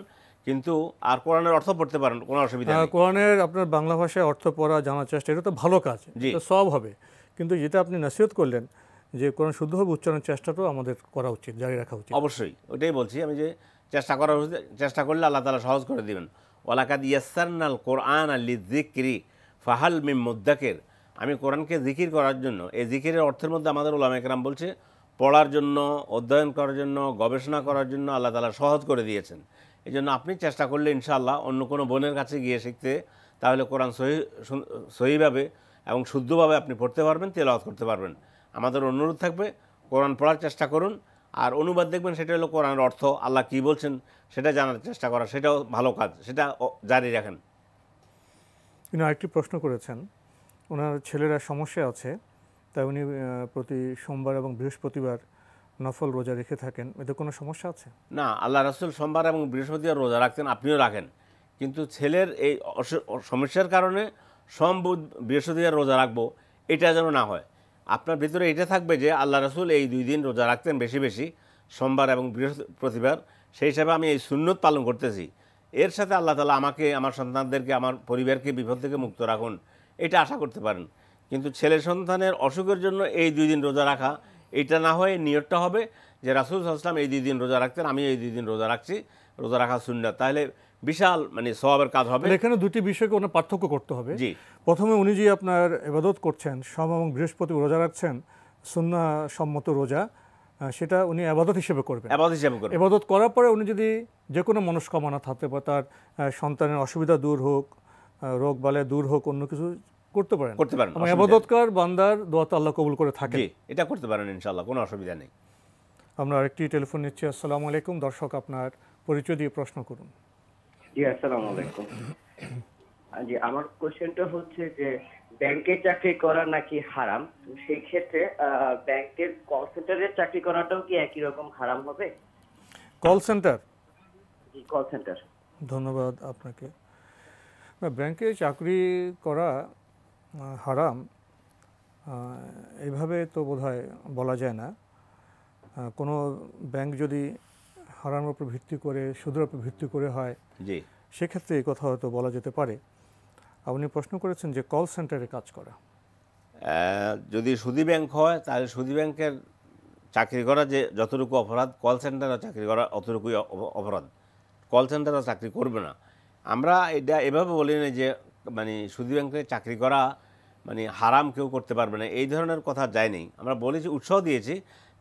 কিন্তু আর কোরআনের অর্থ পড়তে পারেন, কোনো অসুবিধা নেই। কোরআনের আপনার বাংলা ভাষায় অর্থ পড়া জানার চেষ্টা, এটা তো ভালো কাজ, এটা সব হবে। কিন্তু যেটা আপনি নসিহত করলেন যে কোরআন শুদ্ধভাবে উচ্চারণের চেষ্টাটাও আমাদের করা উচিত, জারি রাখা উচিত। অবশ্যই ওটাই বলছি আমি, যে চেষ্টা করলে আল্লাহ তাআলা সহজ করে দিবেন। ওয়ালাকাদ ইয়াসসারনাল কোরআন লিযিকরি ফাহাল মিন মুদ্দাকির। আমি কোরআনকে জিকির করার জন্য, এই জিকিরের অর্থের মধ্যে আমাদের উলামায়ে কেরাম বলছে পড়ার জন্য, অধ্যয়ন করার জন্য, গবেষণা করার জন্য আল্লাহ তাআলা সহজ করে দিয়েছেন। এই জন্য আপনি চেষ্টা করলে ইনশাআল্লাহ অন্য কোনো বোনের কাছে গিয়ে শিখতে, তাহলে কোরআন সহিভাবে এবং শুদ্ধভাবে আপনি পড়তে পারবেন, তেলাওয়াত করতে পারবেন। আমাদের অনুরোধ থাকবে কোরআন পড়ার চেষ্টা করুন, আর অনুবাদ দেখবেন সেটা হলো কোরআনের অর্থ, আল্লাহ কী বলছেন সেটা জানার চেষ্টা করা, সেটাও ভালো কাজ, সেটা জারি রাখেন। তিনি আরেকটি প্রশ্ন করেছেন, ওনার ছেলেরা সমস্যা আছে, তাই উনি প্রতি সোমবার এবং বৃহস্পতিবার নফল রোজা রেখে থাকেন, এতে কোনো সমস্যা আছে? না, আল্লাহ রাসূল সোমবার এবং বৃহস্পতিবার রোজা রাখতেন, আপনিও রাখেন, কিন্তু ছেলের এই সমস্যার কারণে সোম বুধ বৃহস্পতিবার রোজা রাখবো এটা যেন না হয়। আপনার ভিতরে এটা থাকবে যে আল্লাহ রাসূল এই 2 দিন রোজা রাখতেন বেশি বেশি, সোমবার এবং বৃহস্পতিবার, সেই হিসাবে আমি এই সুন্নত পালন করতেছি। এর সাথে আল্লাহ তাআলা আমাকে, আমার সন্তানদেরকে, আমার পরিবারকে বিপদ থেকে মুক্ত রাখুন, এটা আশা করতে পারেন। কিন্তু ছেলে সন্তানের অসুখের জন্য এই 2 দিন রোজা রাখা, এটা না হয়ে নিয়তটা হবে যে রাসূল সাল্লাল্লাহু আলাইহি ওয়াসাল্লাম এই 2 দিন রোজা রাখতেন, আমি এই 2 দিন রোজা রাখছি, রোজা রাখা সুন্নাত, তাহলে বিশাল মানে সওয়াবের কাজ হবে। এখানে দুটি বিষয়কে ওনার পার্থক্য করতে হবে। জি, প্রথমে উনি যে আপনার ইবাদত করছেন, সোম এবং বৃহস্পতি রোজা রাখছেন, সুন্নাহ সম্মত রোজা, সেটা উনি ইবাদত হিসেবে করবেন। ইবাদত করার পরে উনি যদি যে কোনো মনস্কামনা থাকতে পারে, তার সন্তানের অসুবিধা দূর হোক, রোগ বালাই দূর হোক, অন্য কিছু করতে পারেন। ইবাদতকার বান্দার দোয়া তো আল্লাহ কবুল করে থাকেন। এটা করতে পারেন ইনশাআল্লাহ, কোনো অসুবিধা নেই। আমরা আরেকটি টেলিফোন নিচ্ছি। আসসালামু আলাইকুম। দর্শক, আপনার পরিচয় দিয়ে প্রশ্ন করুন। জি, আসসালামু আলাইকুম। জি, আমার কোশ্চেনটা হচ্ছে যে ব্যাংকে চাকরি করা নাকি হারাম, সেই ক্ষেত্রে ব্যাংকের কল সেন্টারে চাকরি করাটাও কি একই রকম হারাম হবে? Call centre? জি, কল সেন্টার। ধন্যবাদ আপনাকে। ব্যাংকে চাকরি করা হারাম এইভাবে তো বোধহয় বলা যায় না। কোনো ব্যাংক যদি হারানোর উপর ভিত্তি করে, সুদের উপর ভিত্তি করে হয়, জি, সেক্ষেত্রে এই কথা হয়তো বলা যেতে পারে। আপনি প্রশ্ন করেছেন যে কল সেন্টারে কাজ করা, যদি সুদী ব্যাংক হয় তাহলে সুদী ব্যাংকের চাকরি করা যে যতটুকু অপরাধ, কল সেন্টারে চাকরি করা অতটুকুই অপরাধ। কল সেন্টারে চাকরি করবে না। আমরা এটা এভাবে বলি না যে মানে সুদী ব্যাংকে চাকরি করা মানে হারাম কেউ করতে পারবে না, এই ধরনের কথা যায়নি। আমরা বলেছি, উৎসাহ দিয়েছি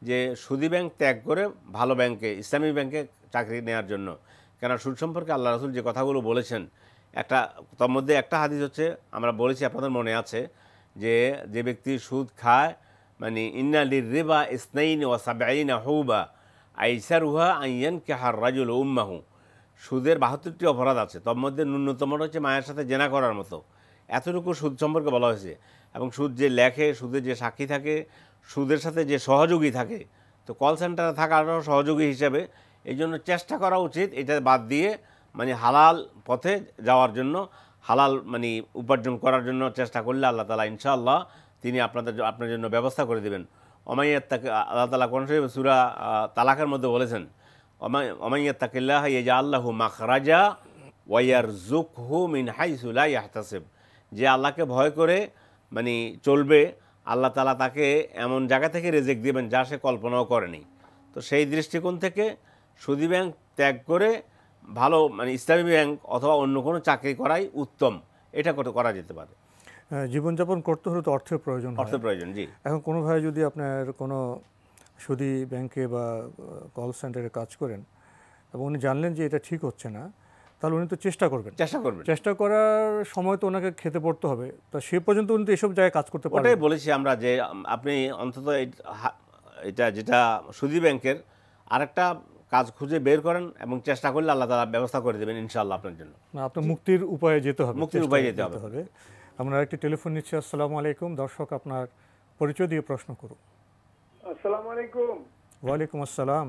যে সুদী ব্যাংক ত্যাগ করে ভালো ব্যাংকে, ইসলামী ব্যাংকে চাকরি নেওয়ার জন্য। কেন সুদ সম্পর্কে আল্লাহ রাসূল যে কথাগুলো বলেছেন, তার মধ্যে একটা হাদিস হচ্ছে, আমরা বলেছি আপনাদের মনে আছে, যে ব্যক্তি সুদ খায়, মানে ইন্না লির-রিবা ইসনাইন ওয়া সাবঈনা হুবা আইসারুহা আন ইয়ানকিহা আর-রাজুলু উম্মাহু। সুদের 72টি অপরাধ আছে, তার মধ্যে ন্যূনতমটা হচ্ছে মায়ের সাথে জেনা করার মতো। এতটুকু সুদ সম্পর্কে বলা হয়েছে। এবং সুদ যে লেখে, সুদের যে সাক্ষী থাকে, সুদের সাথে যে সহযোগী থাকে, তো কল সেন্টারে থাকারও সহযোগী হিসেবে। এই জন্য চেষ্টা করা উচিত এটা বাদ দিয়ে মানে হালাল পথে যাওয়ার জন্য, হালাল মানে উপার্জন করার জন্য চেষ্টা করলে আল্লাহ তাআলা ইনশাআল্লাহ তিনি আপনার জন্য ব্যবস্থা করে দেবেন। ওমাইয়াত্তাকি, আল্লাহ তাআলা কোন সূরা তালাকের মধ্যে বলেছেন, ওমাইয়াত্তাকিল্লাহ ইয়াজআল লাহু মাখরাজা ওয়া ইয়ারযুকহু মিন হাইসু লা ইয়াহতাসিব। যে আল্লাহকে ভয় করে মানে চলবে, আল্লাহ তাআলা তাকে এমন জায়গা থেকে রিজিক দিবেন যা সে কল্পনাও করেনি। তো সেই দৃষ্টিকোণ থেকে সুদী ব্যাংক ত্যাগ করে ভালো মানে ইসলামী ব্যাংক অথবা অন্য কোনো চাকরি করাই উত্তম, এটা করা যেতে পারে। জীবনযাপন করতে হলে তো অর্থের প্রয়োজন, অর্থের প্রয়োজন। জি, এখন কোনোভাবে যদি আপনার কোনো সুদী ব্যাংকে বা কল সেন্টারে কাজ করেন এবং উনি জানলেন যে এটা ঠিক হচ্ছে না, তাহলে উনি তো চেষ্টা করবেন। চেষ্টা করার সময় তো ওনাকে খেতে পড়তে হবে, তা সে পর্যন্ত উনি তো এসব জায়গায় কাজ করতে পারেন। ওটাই বলেছি আমরা যে আপনি অন্তত এটা যেটা সুদী ব্যাংকের আরেকটা কাজ খুঁজে বের করেন এবং চেষ্টা করলে আল্লাহ তাআলা ব্যবস্থা করে দেবেন ইনশাআল্লাহ আপনার জন্য। আপনার মুক্তির উপায়ে যেতে হবে, মুক্তির উপায়ে যেতে হবে। আমরা একটি টেলিফোন নিচ্ছি। আসসালামু আলাইকুম। দর্শক আপনার পরিচয় দিয়ে প্রশ্ন করুন। আসসালামু আলাইকুম। ওয়ালাইকুম আসসালাম।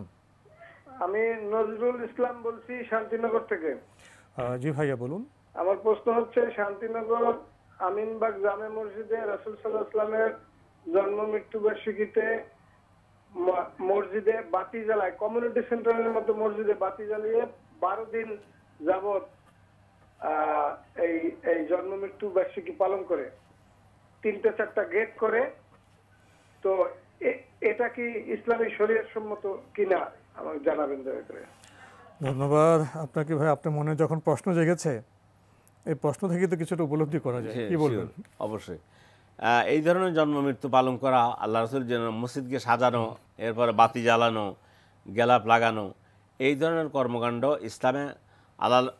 আমি নজরুল ইসলাম বলছি শান্তিনগর থেকে। জি ভাইয়া বলুন। আমার প্রশ্ন হচ্ছে, শান্তিনগর আমিনবাগ জামে মসজিদে রাসূল সাল্লাল্লাহু আলাইহি ওয়াসাল্লামের জন্ম মৃত্যু বার্ষিকীতে মসজিদে বাতি জ্বালায়, কমিউনিটি সেন্টারের মতো মসজিদে বাতি জ্বালিয়ে 12 দিন যাবত এই জন্ম মৃত্যু বার্ষিকী পালন করে, 3-4টা গেট করে। তো এটা কি ইসলামী শরীয়ত সম্মত কিনা আমাকে জানাবেন দয়া করে। ধন্যবাদ আপনাকে ভাই। আপনার মনে যখন প্রশ্ন জেগেছে, এই প্রশ্ন থেকে তো কিছুটা উপলব্ধি করা যায়, কি বলবেন? অবশ্যই এই ধরনের জন্ম মৃত্যু পালন করা, আল্লাহ রাসূল যেন মসজিদকে সাজানো, এরপরে বাতি জ্বালানো, গেলাপ লাগানো, এই ধরনের কর্মকাণ্ড ইসলামে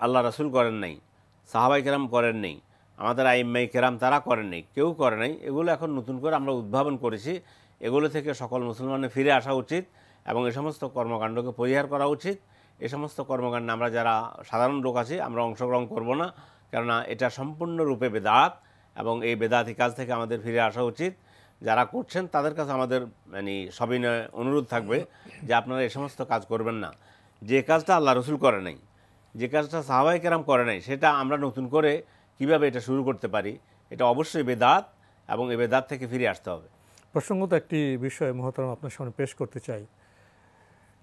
আল্লাহ রাসূল করেন নাই, সাহাবায়ে কেরাম করেন নাই, আমাদের আইম্মায়ে কেরাম তারা করেন নাই, কেউ করে নাই। এগুলো এখন নতুন করে আমরা উদ্ভাবন করেছি। এগুলো থেকে সকল মুসলমানের ফিরে আসা উচিত এবং এই সমস্ত কর্মকাণ্ডকে পরিহার করা উচিত। এই সমস্ত কর্মকাণ্ডে আমরা যারা সাধারণ লোক আছি আমরা অংশগ্রহণ করব না, কেননা এটা সম্পূর্ণরূপে বেদাত এবং এই বেদাতি কাজ থেকে আমাদের ফিরে আসা উচিত। যারা করছেন তাদের কাছে আমাদের সবিনয় অনুরোধ থাকবে যে আপনারা এই সমস্ত কাজ করবেন না। যে কাজটা আল্লাহ রসুল করে নাই, যে কাজটা সাহাবায়ে কেরাম করে নাই, সেটা আমরা নতুন করে কিভাবে এটা শুরু করতে পারি, এটা অবশ্যই বেদাত এবং এই বেদাত থেকে ফিরে আসতে হবে। প্রসঙ্গত একটি বিষয় মহতরম আপনার সামনে পেশ করতে চাই।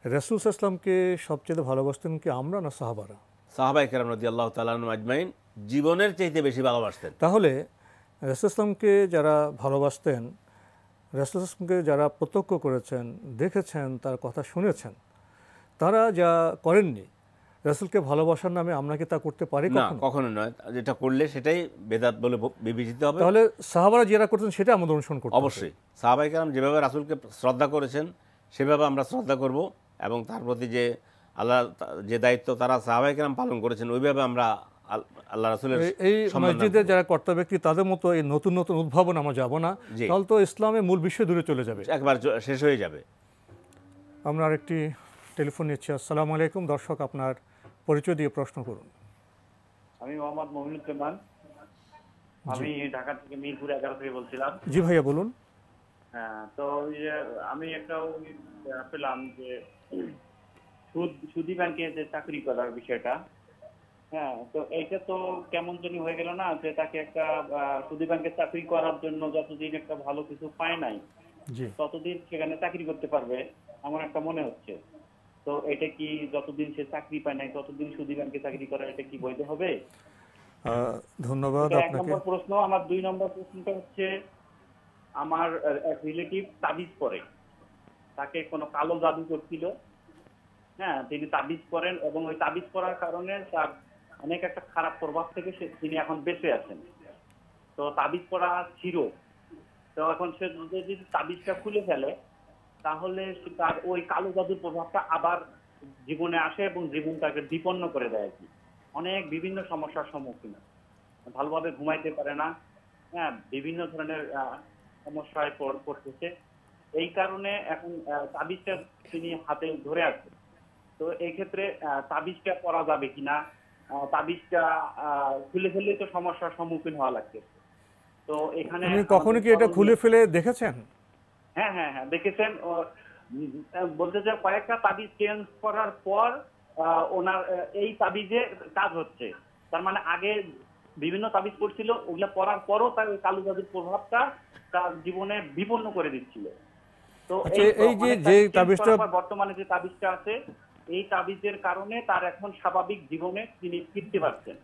রাসূল সাল্লাল্লাহু আলাইহি ওয়াসাল্লামকে সবচেয়ে ভালোবাসতেন কি আমরা না সাহাবারা? সাহাবায়ে কেরাম রাদিয়াল্লাহু তাআলা আনহুম আজমাইন জীবনের চাইতে বেশি ভালোবাসতেন। তাহলে রাসূল সাল্লাল্লাহু যারা ভালোবাসতেন, রাসূল সাল্লাল্লাহু যারা প্রত্যক্ষ করেছেন, দেখেছেন, তার কথা শুনেছেন, তারা যা করেননি, রাসূলকে ভালোবাসার নামে আমরা কি তা করতে পারি? না, কখনো নয়। যেটা করলে সেটাই বেদাত বলে বিবেচিত হবে। তাহলে সাহাবারা যেটা করতেন সেটা আমাদের অনুসরণ করতে হবে। অবশ্যই সাহাবায়ে কেরাম যেভাবে রাসূলকে শ্রদ্ধা করেছেন সেভাবে আমরা শ্রদ্ধা করব এবং তার প্রতি যে আল্লাহ যে দায়িত্ব তারা সাহাবায়ে কেরাম পালন করেছেন ওইভাবে আমরা আল্লাহ রাসূলের এই মসজিদের যারা কর্তা ব্যক্তি তাদের মতো এই নতুন নতুন উদ্ভাবন আমরা যাব না, তাহলে তো ইসলামের মূল বিষয় দূরে চলে যাবে, একবার শেষ হয়ে যাবে। আমরা আরেকটি টেলিফোন নিচ্ছি। আসসালামু আলাইকুম। দর্শক আপনার পরিচয় দিয়ে প্রশ্ন করুন। আমি মোহাম্মদ মমিনুজ্জামান, আমি ঢাকা থেকে মিরপুর 11 থেকে বলছিলাম। জি ভাইয়া বলুন। হ্যাঁ, তো আমি একটা পেলাম যে সুদী ব্যাংকে যে চাকরি করার বিষয়টা। হ্যাঁ, তো এইটা তো কেমন জানি হয়ে গেল না, যে তাকে একটা সুদী ব্যাংকে চাকরি করার জন্য যতদিন একটা ভালো কিছু পায় নাই ততদিন সেখানে চাকরি করতে পারবে আমার একটা মনে হচ্ছে। তো এটা কি যতদিন সে চাকরি পায় নাই ততদিন সুদী ব্যাংকে চাকরি করা এটা কি বৈধ হবে? ধন্যবাদ আপনাকে। 1 নম্বর প্রশ্ন। আমার 2 নম্বর প্রশ্নটা হচ্ছে, আমার এক রিলেটিভ তাবিজ পড়ে, তাকে কোনো কালো জাদু করছিল। হ্যাঁ, তিনি তাবিজ পড়েন এবং ওই তাবিজ পড়ার কারণে তার অনেক একটা খারাপ প্রভাব থেকে তিনি এখন বেঁচে আছেন। তো তাবিজ পড়া ছিল, তো এখন সে যদি তাবিজটা খুলে ফেলে তাহলে তার ওই কালো জাদুর প্রভাবটা আবার জীবনে আসে এবং জীবনটাকে বিপন্ন করে দেয়। কি অনেক বিভিন্ন সমস্যার সম্মুখীন, ভালোভাবে ঘুমাইতে পারে না, হ্যাঁ, বিভিন্ন ধরনের সমস্যায় পড়তেছে। এই কারণে এখন তাবিজটা তিনি হাতে ধরে আছেন। তো এই ক্ষেত্রে তাবিজটা পড়া যাবে কিনা, তাবিজটা খুলে ফেললে তো সমস্যার সম্মুখীন হওয়া লাগছে। তো এখানে কখনো কি এটা খুলে ফেলে দেখেছেন? হ্যাঁ হ্যাঁ হ্যাঁ দেখেছেন। বলতে যে কয়েকটা তাবিজ চেঞ্জ করার পর ওনার এই তাবিজে কাজ হচ্ছে। তার মানে আগে বিভিন্ন তাবিজ পড়ছিল, ওগুলা পড়ার পরও তার কালো জাদুর প্রভাবটা তার জীবনে বিপন্ন করে দিচ্ছিল। তো এই যে তাবিজটা বর্তমানে যে তাবিজটা আছে, এই তাবিজের কারণে তার এখন স্বাভাবিক জীবনে তিনি ফিরতে পারছেন।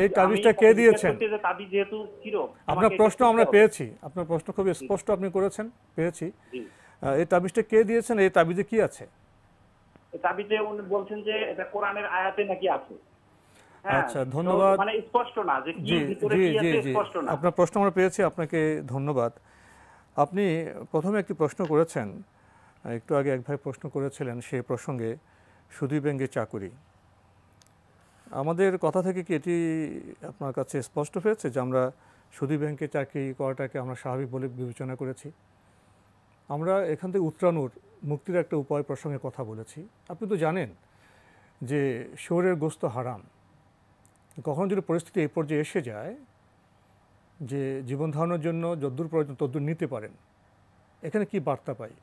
এই তাবিজটা কে দিয়েছেন? তাবিজ যেহেতু ছিল, আপনার প্রশ্ন আমরা পেয়েছি, আপনার প্রশ্ন খুব স্পষ্ট আপনি করেছেন, পেয়েছি। এই তাবিজটা কে দিয়েছেন? এই তাবিজে কি আছে? এই তাবিজে উনি বলছেন যে এটা কোরআনের আয়াতে নাকি আছে। আচ্ছা, ধন্যবাদ। মানে স্পষ্ট না যে কি ভিতরে কি আছে, স্পষ্ট না। আপনার প্রশ্ন আমরা পেয়েছি, আপনাকে ধন্যবাদ। আপনি প্রথমে একটি প্রশ্ন করেছেন, একটু আগে এক ভাই প্রশ্ন করেছিলেন সেই প্রসঙ্গে সুদী ব্যাংকে চাকুরি। আমাদের কথা থেকে কি এটি আপনার কাছে স্পষ্ট হয়েছে যে আমরা সুদী ব্যাংকে চাকরি করাটাকে আমরা স্বাভাবিক বলে বিবেচনা করেছি? আমরা এখান থেকে উত্তরানোর মুক্তির একটা উপায় প্রসঙ্গে কথা বলেছি। আপনি তো জানেন যে শুয়োরের গোশত হারাম। কখনো যদি পরিস্থিতি এই পর্যায়ে এসে যায় যে জীবন ধারণের জন্য যতদূর প্রয়োজন ততদূর নিতে পারেন, এখানে কি বার্তা পাই?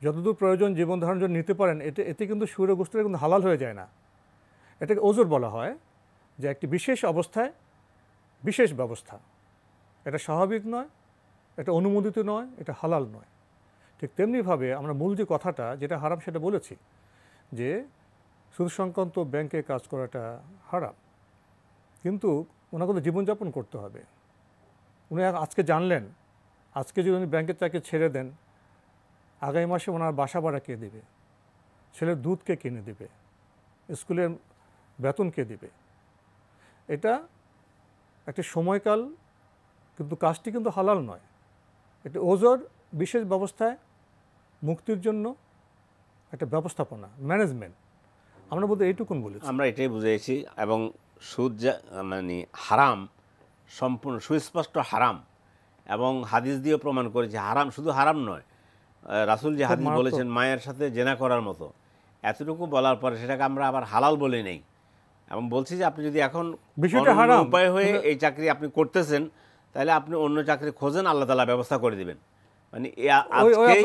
যতদূর প্রয়োজন জীবন ধারণের জন্য নিতে পারেন, এতে কিন্তু শুয়োরের গোশতটা কিন্তু হালাল হয়ে যায় না। এটাকে ওজর বলা হয়, যে একটি বিশেষ অবস্থায় বিশেষ ব্যবস্থা। এটা স্বাভাবিক নয়, এটা অনুমোদিত নয়, এটা হালাল নয়। ঠিক তেমনিভাবে আমরা মূল যে কথাটা যেটা হারাম সেটা বলেছি, যে সুদ সংক্রান্ত ব্যাংকে কাজ করাটা হারাম, কিন্তু ওনাকে তো জীবনযাপন করতে হবে। উনি আজকে জানলেন, আজকে যদি উনি ব্যাংকের চাকরি ছেড়ে দেন, আগামী মাসে ওনার বাসা ভাড়া কে দেবে, ছেলের দুধ কে কিনে দেবে, স্কুলের বেতন কে দেবে? এটা একটা সময়কাল, কিন্তু কাজটি কিন্তু হালাল নয়। এটা ওজর বিশেষ ব্যবস্থায় মুক্তির জন্য একটা ব্যবস্থাপনা, ম্যানেজমেন্ট। আমরা বলতে এইটুকুন বলেছি, আমরা এটাই বুঝেছি। এবং সুদ মানে হারাম, সম্পূর্ণ সুস্পষ্ট হারাম, এবং হাদিস দিয়ে প্রমাণ করেছে হারাম। শুধু হারাম নয়, রাসূল যে হাদিস বলেছেন মায়ের সাথে জেনা করার মতো, এতটুকু বলার পরে সেটাকে আমরা আবার হালাল বলে নেই। এবং বলছি যে আপনি যদি এখন বিষয়টা হারাম উপায় হয়ে এই চাকরি আপনি করতেছেন, তাহলে আপনি অন্য চাকরি খোঁজেন, আল্লাহ তাআলা ব্যবস্থা করে দিবেন। মানে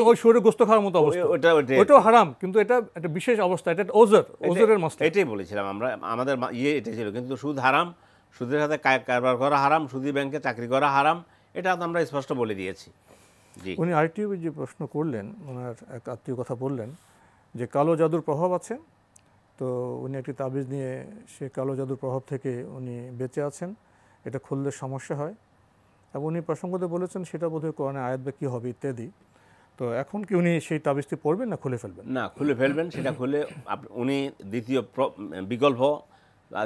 ওই শুয়োরের গোশত খাওয়ার মতো অবস্থা, ওটাও হারাম, কিন্তু এটা একটা বিশেষ অবস্থা, এটা ওজরের মাসলা। এটাই বলেছিলাম আমরা, আমাদের এটা ছিল। কিন্তু সুদ হারাম, সুদের সাথে কারবার করা হারাম, সুদী ব্যাংকে চাকরি করা হারাম, এটা আমরা স্পষ্ট বলে দিয়েছি। জি, উনি আরেকটি যে প্রশ্ন করলেন, ওনার এক আত্মীয় কথা বললেন যে কালো জাদুর প্রভাব আছে। তো উনি একটি তাবিজ নিয়ে সে কালো জাদুর প্রভাব থেকে উনি বেঁচে আছেন, এটা খুললে সমস্যা হয়। এবং উনি প্রসঙ্গত বলেছেন সেটা বোধহয় কোরআনে আয়াত বা কী হবে ইত্যাদি। তো এখন কি উনি সেই তাবিজটি পড়বেন না খুলে ফেলবেন? না, খুলে ফেলবেন। সেটা খুলে উনি দ্বিতীয় বিকল্প,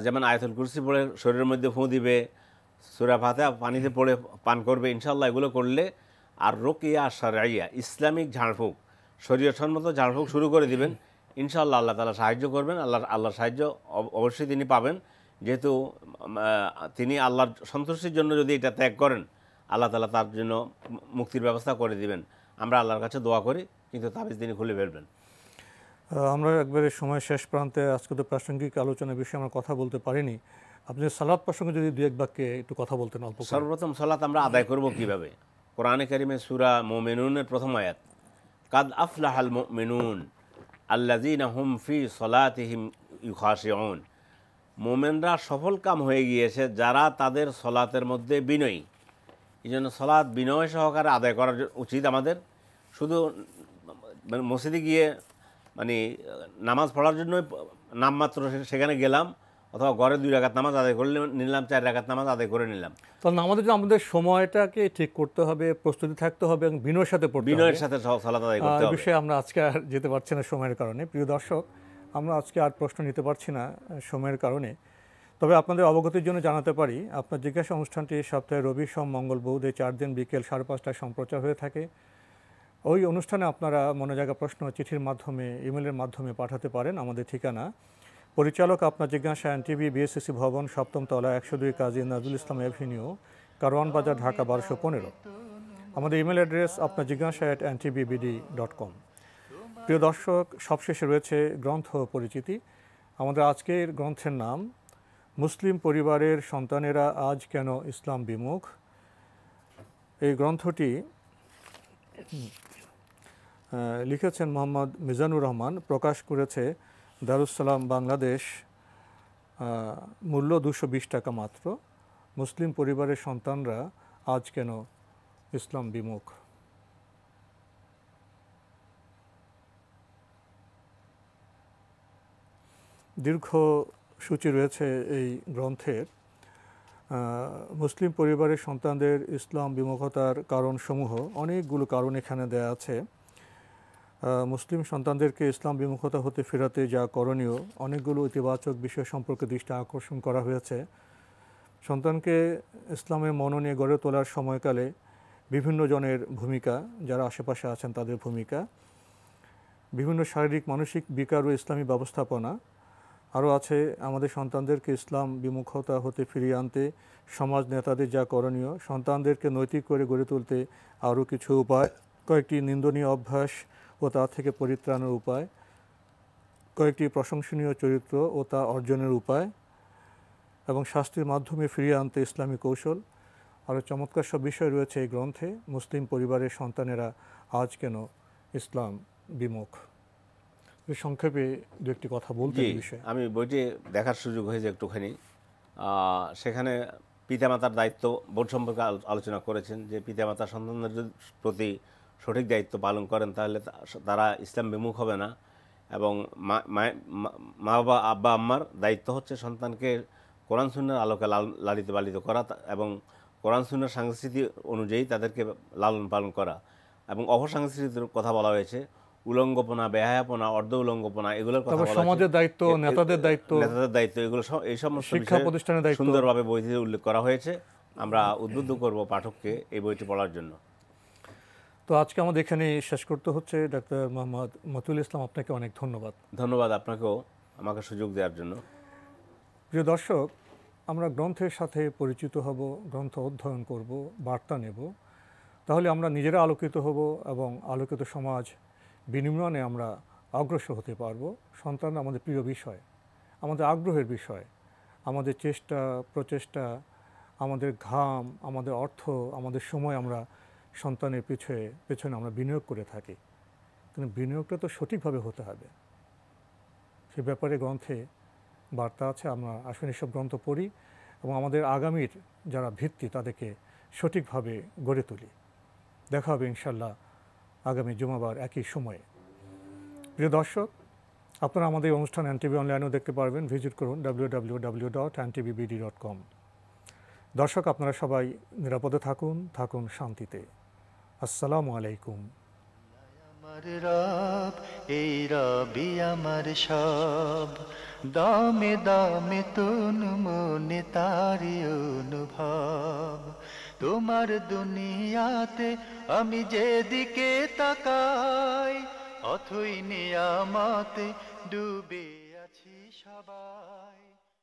যেমন আয়াতুল কুরসি পড়ে শরীরের মধ্যে ফুঁ দিবে, সূরা ফাতিহা পানিতে পড়ে পান করবে, ইনশাআল্লাহ এগুলো করলে, আর রুকিয়া শারঈয়া, ইসলামিক ঝাড়ফুঁক, শরীয়তসম্মত ঝাড়ফুঁক শুরু করে দিবেন, ইনশাআল্লাহ আল্লাহ তাআলা সাহায্য করবেন। আল্লাহর সাহায্য অবশ্যই তিনি পাবেন, যেহেতু তিনি আল্লাহর সন্তুষ্টির জন্য যদি এটা ত্যাগ করেন, আল্লাহ তাআলা তার জন্য মুক্তির ব্যবস্থা করে দিবেন। আমরা আল্লাহর কাছে দোয়া করি, কিন্তু তাবিজ তিনি খুলে ফেলবেন। আমরা একবারে সময় শেষ প্রান্তে, আজকে তো প্রাসঙ্গিক আলোচনার বিষয়ে আমরা কথা বলতে পারিনি। আপনি সালাত প্রসঙ্গে যদি দুই এক বাক্যে একটু কথা বলতেন অল্প। সর্বপ্রথম সালাত আমরা আদায় করব কিভাবে? কোরআনে কারিমে সূরা মুমিনুনের প্রথম আয়াত, কাদ আফলাহাল মুমিনুন আল্লাযীনা হুম ফি সলাতিহিম ইউখাশিউন। মুমিনরা সফল কাম হয়ে গিয়েছে যারা তাদের সলাতের মধ্যে বিনয়ী। এই জন্য সলাৎ বিনয় সহকারে আদায় করা উচিত আমাদের। শুধু মসজিদে গিয়ে মানে নামাজ পড়ার জন্য নামমাত্র সেখানে গেলাম, অথবা ঘরে 2 রাকাত নামাজ আদায় করলে নিলাম, 4 রাকাত নামাজ আদায় করে নিলাম। তাহলে আমাদের সময়টাকে ঠিক করতে হবে, প্রস্তুতি থাকতে হবে, এবং বিনয়ের সাথে পড়তে হবে, বিনয়ের সাথে সালাত আদায় করতে হবে। এই বিষয়ে আমরা আজকে আর যেতে পারছি না সময়ের কারণে। প্রিয় দর্শক, আমরা আজকে আর প্রশ্ন নিতে পারছি না সময়ের কারণে। তবে আপনাদের অবগতির জন্য জানাতে পারি, আপনার জিজ্ঞাসা অনুষ্ঠানটি সপ্তাহে রবি, সোম, মঙ্গল, বুধ এই 4 দিন বিকেল 5:30টায় সম্প্রচার হয়ে থাকে। ওই অনুষ্ঠানে আপনারা মনে জায়গা প্রশ্ন চিঠির মাধ্যমে, ইমেলের মাধ্যমে পাঠাতে পারেন। আমাদের ঠিকানা পরিচালক আপনার জিজ্ঞাসা, এনটিভি, বিএসসিসি ভবন, 7ম তলা, 102 কাজী নজরুল ইসলাম এভিনিউ, কারওয়ান বাজার, ঢাকা 1215। আমাদের ইমেল অ্যাড্রেস আপনার জিজ্ঞাসা @ntvbd.com। প্রিয় দর্শক, সবশেষে রয়েছে গ্রন্থ পরিচিতি। আমাদের আজকের গ্রন্থের নাম মুসলিম পরিবারের সন্তানেরা আজ কেন ইসলাম বিমুখ। এই গ্রন্থটি লিখেছেন মোহাম্মদ মিজানুর রহমান, প্রকাশ করেছে দারুস সালাম বাংলাদেশ। মূল্য 220 টাকা মাত্র। মুসলিম পরিবারের সন্তানরা আজ কেন ইসলাম বিমুখ। দীর্ঘ সূচি রয়েছে এই গ্রন্থের। মুসলিম পরিবারের সন্তানদের ইসলাম বিমুখতার কারণসমূহ, অনেকগুলো কারণ এখানে দেয়া আছে। মুসলিম সন্তানদেরকে ইসলাম বিমুখতা হতে ফেরাতে যা করণীয়, অনেকগুলো ইতিবাচক বিষয় সম্পর্কে দৃষ্টি আকর্ষণ করা হয়েছে। সন্তানকে ইসলামের মন নিয়ে গড়ে তোলার সময়কালে বিভিন্ন জনের ভূমিকা, যারা আশেপাশে আছেন তাদের ভূমিকা, বিভিন্ন শারীরিক মানসিক বিকার ও ইসলামী ব্যবস্থাপনা, আরও আছে আমাদের সন্তানদেরকে ইসলাম বিমুখতা হতে ফিরিয়ে আনতে সমাজ নেতাদের যা করণীয়, সন্তানদেরকে নৈতিক করে গড়ে তুলতে আরও কিছু উপায় কয়েকটি নিন্দনীয় অভ্যাস ও তা থেকে পরিত্রাণের উপায়, কয়েকটি প্রশংসনীয় চরিত্র ও তা অর্জনের উপায় এবং শাস্তির মাধ্যমে ফিরিয়ে আনতে ইসলামী কৌশল, আরও চমৎকার সব বিষয় রয়েছে এই গ্রন্থে। মুসলিম পরিবারের সন্তানেরা আজ কেন ইসলাম বিমুখ, সংক্ষেপে দু একটি কথা বলতে বিষয়ে। আমি বইটি দেখার সুযোগ হয়েছে একটুখানি। সেখানে পিতামাতার দায়িত্ব বোর্ড সম্পর্কে আলোচনা করেছেন যে পিতামাতার সন্তানদের প্রতি সঠিক দায়িত্ব পালন করেন তাহলে তারা ইসলাম বিমুখ হবে না, এবং মা বাবা আব্বা আম্মার দায়িত্ব হচ্ছে সন্তানকে কোরআন সুন্নাহর আলোকে লালিত পালিত করা এবং কোরআন সুন্নাহর সংস্কৃতি অনুযায়ী তাদেরকে লালন পালন করা। এবং অপসংস্কৃতির কথা বলা হয়েছে, উলঙ্গপনা, বেহায়াপনা, অর্ধ উলঙ্গপনা, এগুলোর কথা বলা হয়েছে। সমাজের দায়িত্ব, নেতাদের দায়িত্ব, এগুলো এই সমস্ত শিক্ষা প্রতিষ্ঠানের দায়িত্ব সুন্দরভাবে বইতে উল্লেখ করা হয়েছে। আমরা উদ্বুদ্ধ করব পাঠককে এই বইটি পড়ার জন্য। তো আজকে আমাদের এখানে শেষ করতে হচ্ছে। ডাক্তার মোহাম্মদ মতিউল ইসলাম, আপনাকে অনেক ধন্যবাদ। ধন্যবাদ আপনাকেও আমাকে সুযোগ দেওয়ার জন্য। প্রিয় দর্শক, আমরা গ্রন্থের সাথে পরিচিত হব, গ্রন্থ অধ্যয়ন করব, বার্তা নেব, তাহলে আমরা নিজেরা আলোকিত হব এবং আলোকিত সমাজ বিনির্মাণে আমরা অগ্রসর হতে পারব। সন্তান আমাদের প্রিয় বিষয়, আমাদের আগ্রহের বিষয়, আমাদের চেষ্টা প্রচেষ্টা, আমাদের ঘাম, আমাদের অর্থ, আমাদের সময় আমরা সন্তানের পেছনে আমরা বিনিয়োগ করে থাকি, কিন্তু বিনিয়োগটা তো সঠিকভাবে হতে হবে। সে ব্যাপারে গ্রন্থে বার্তা আছে। আমরা আসলে এসব গ্রন্থ পড়ি এবং আমাদের আগামীর যারা ভিত্তি তাদেরকে সঠিকভাবে গড়ে তুলি। দেখা হবে ইনশাল্লাহ আগামী জুমাবার একই সময়ে। প্রিয় দর্শক, আপনারা আমাদের অনুষ্ঠান এনটিভি অনলাইনেও দেখতে পারবেন। ভিজিট করুন www.ntvbd.com। দর্শক, আপনারা সবাই নিরাপদে থাকুন শান্তিতে। আসসালামু আলাইকুম। আমার রব, এই রবি আমার সব, দামে দামে তুন মনে তারি অনুভব। তোমার দুনিয়াতে আমি যেদিকে তাকাই, অথই নিয়ামতে ডুবে আছি সবাই।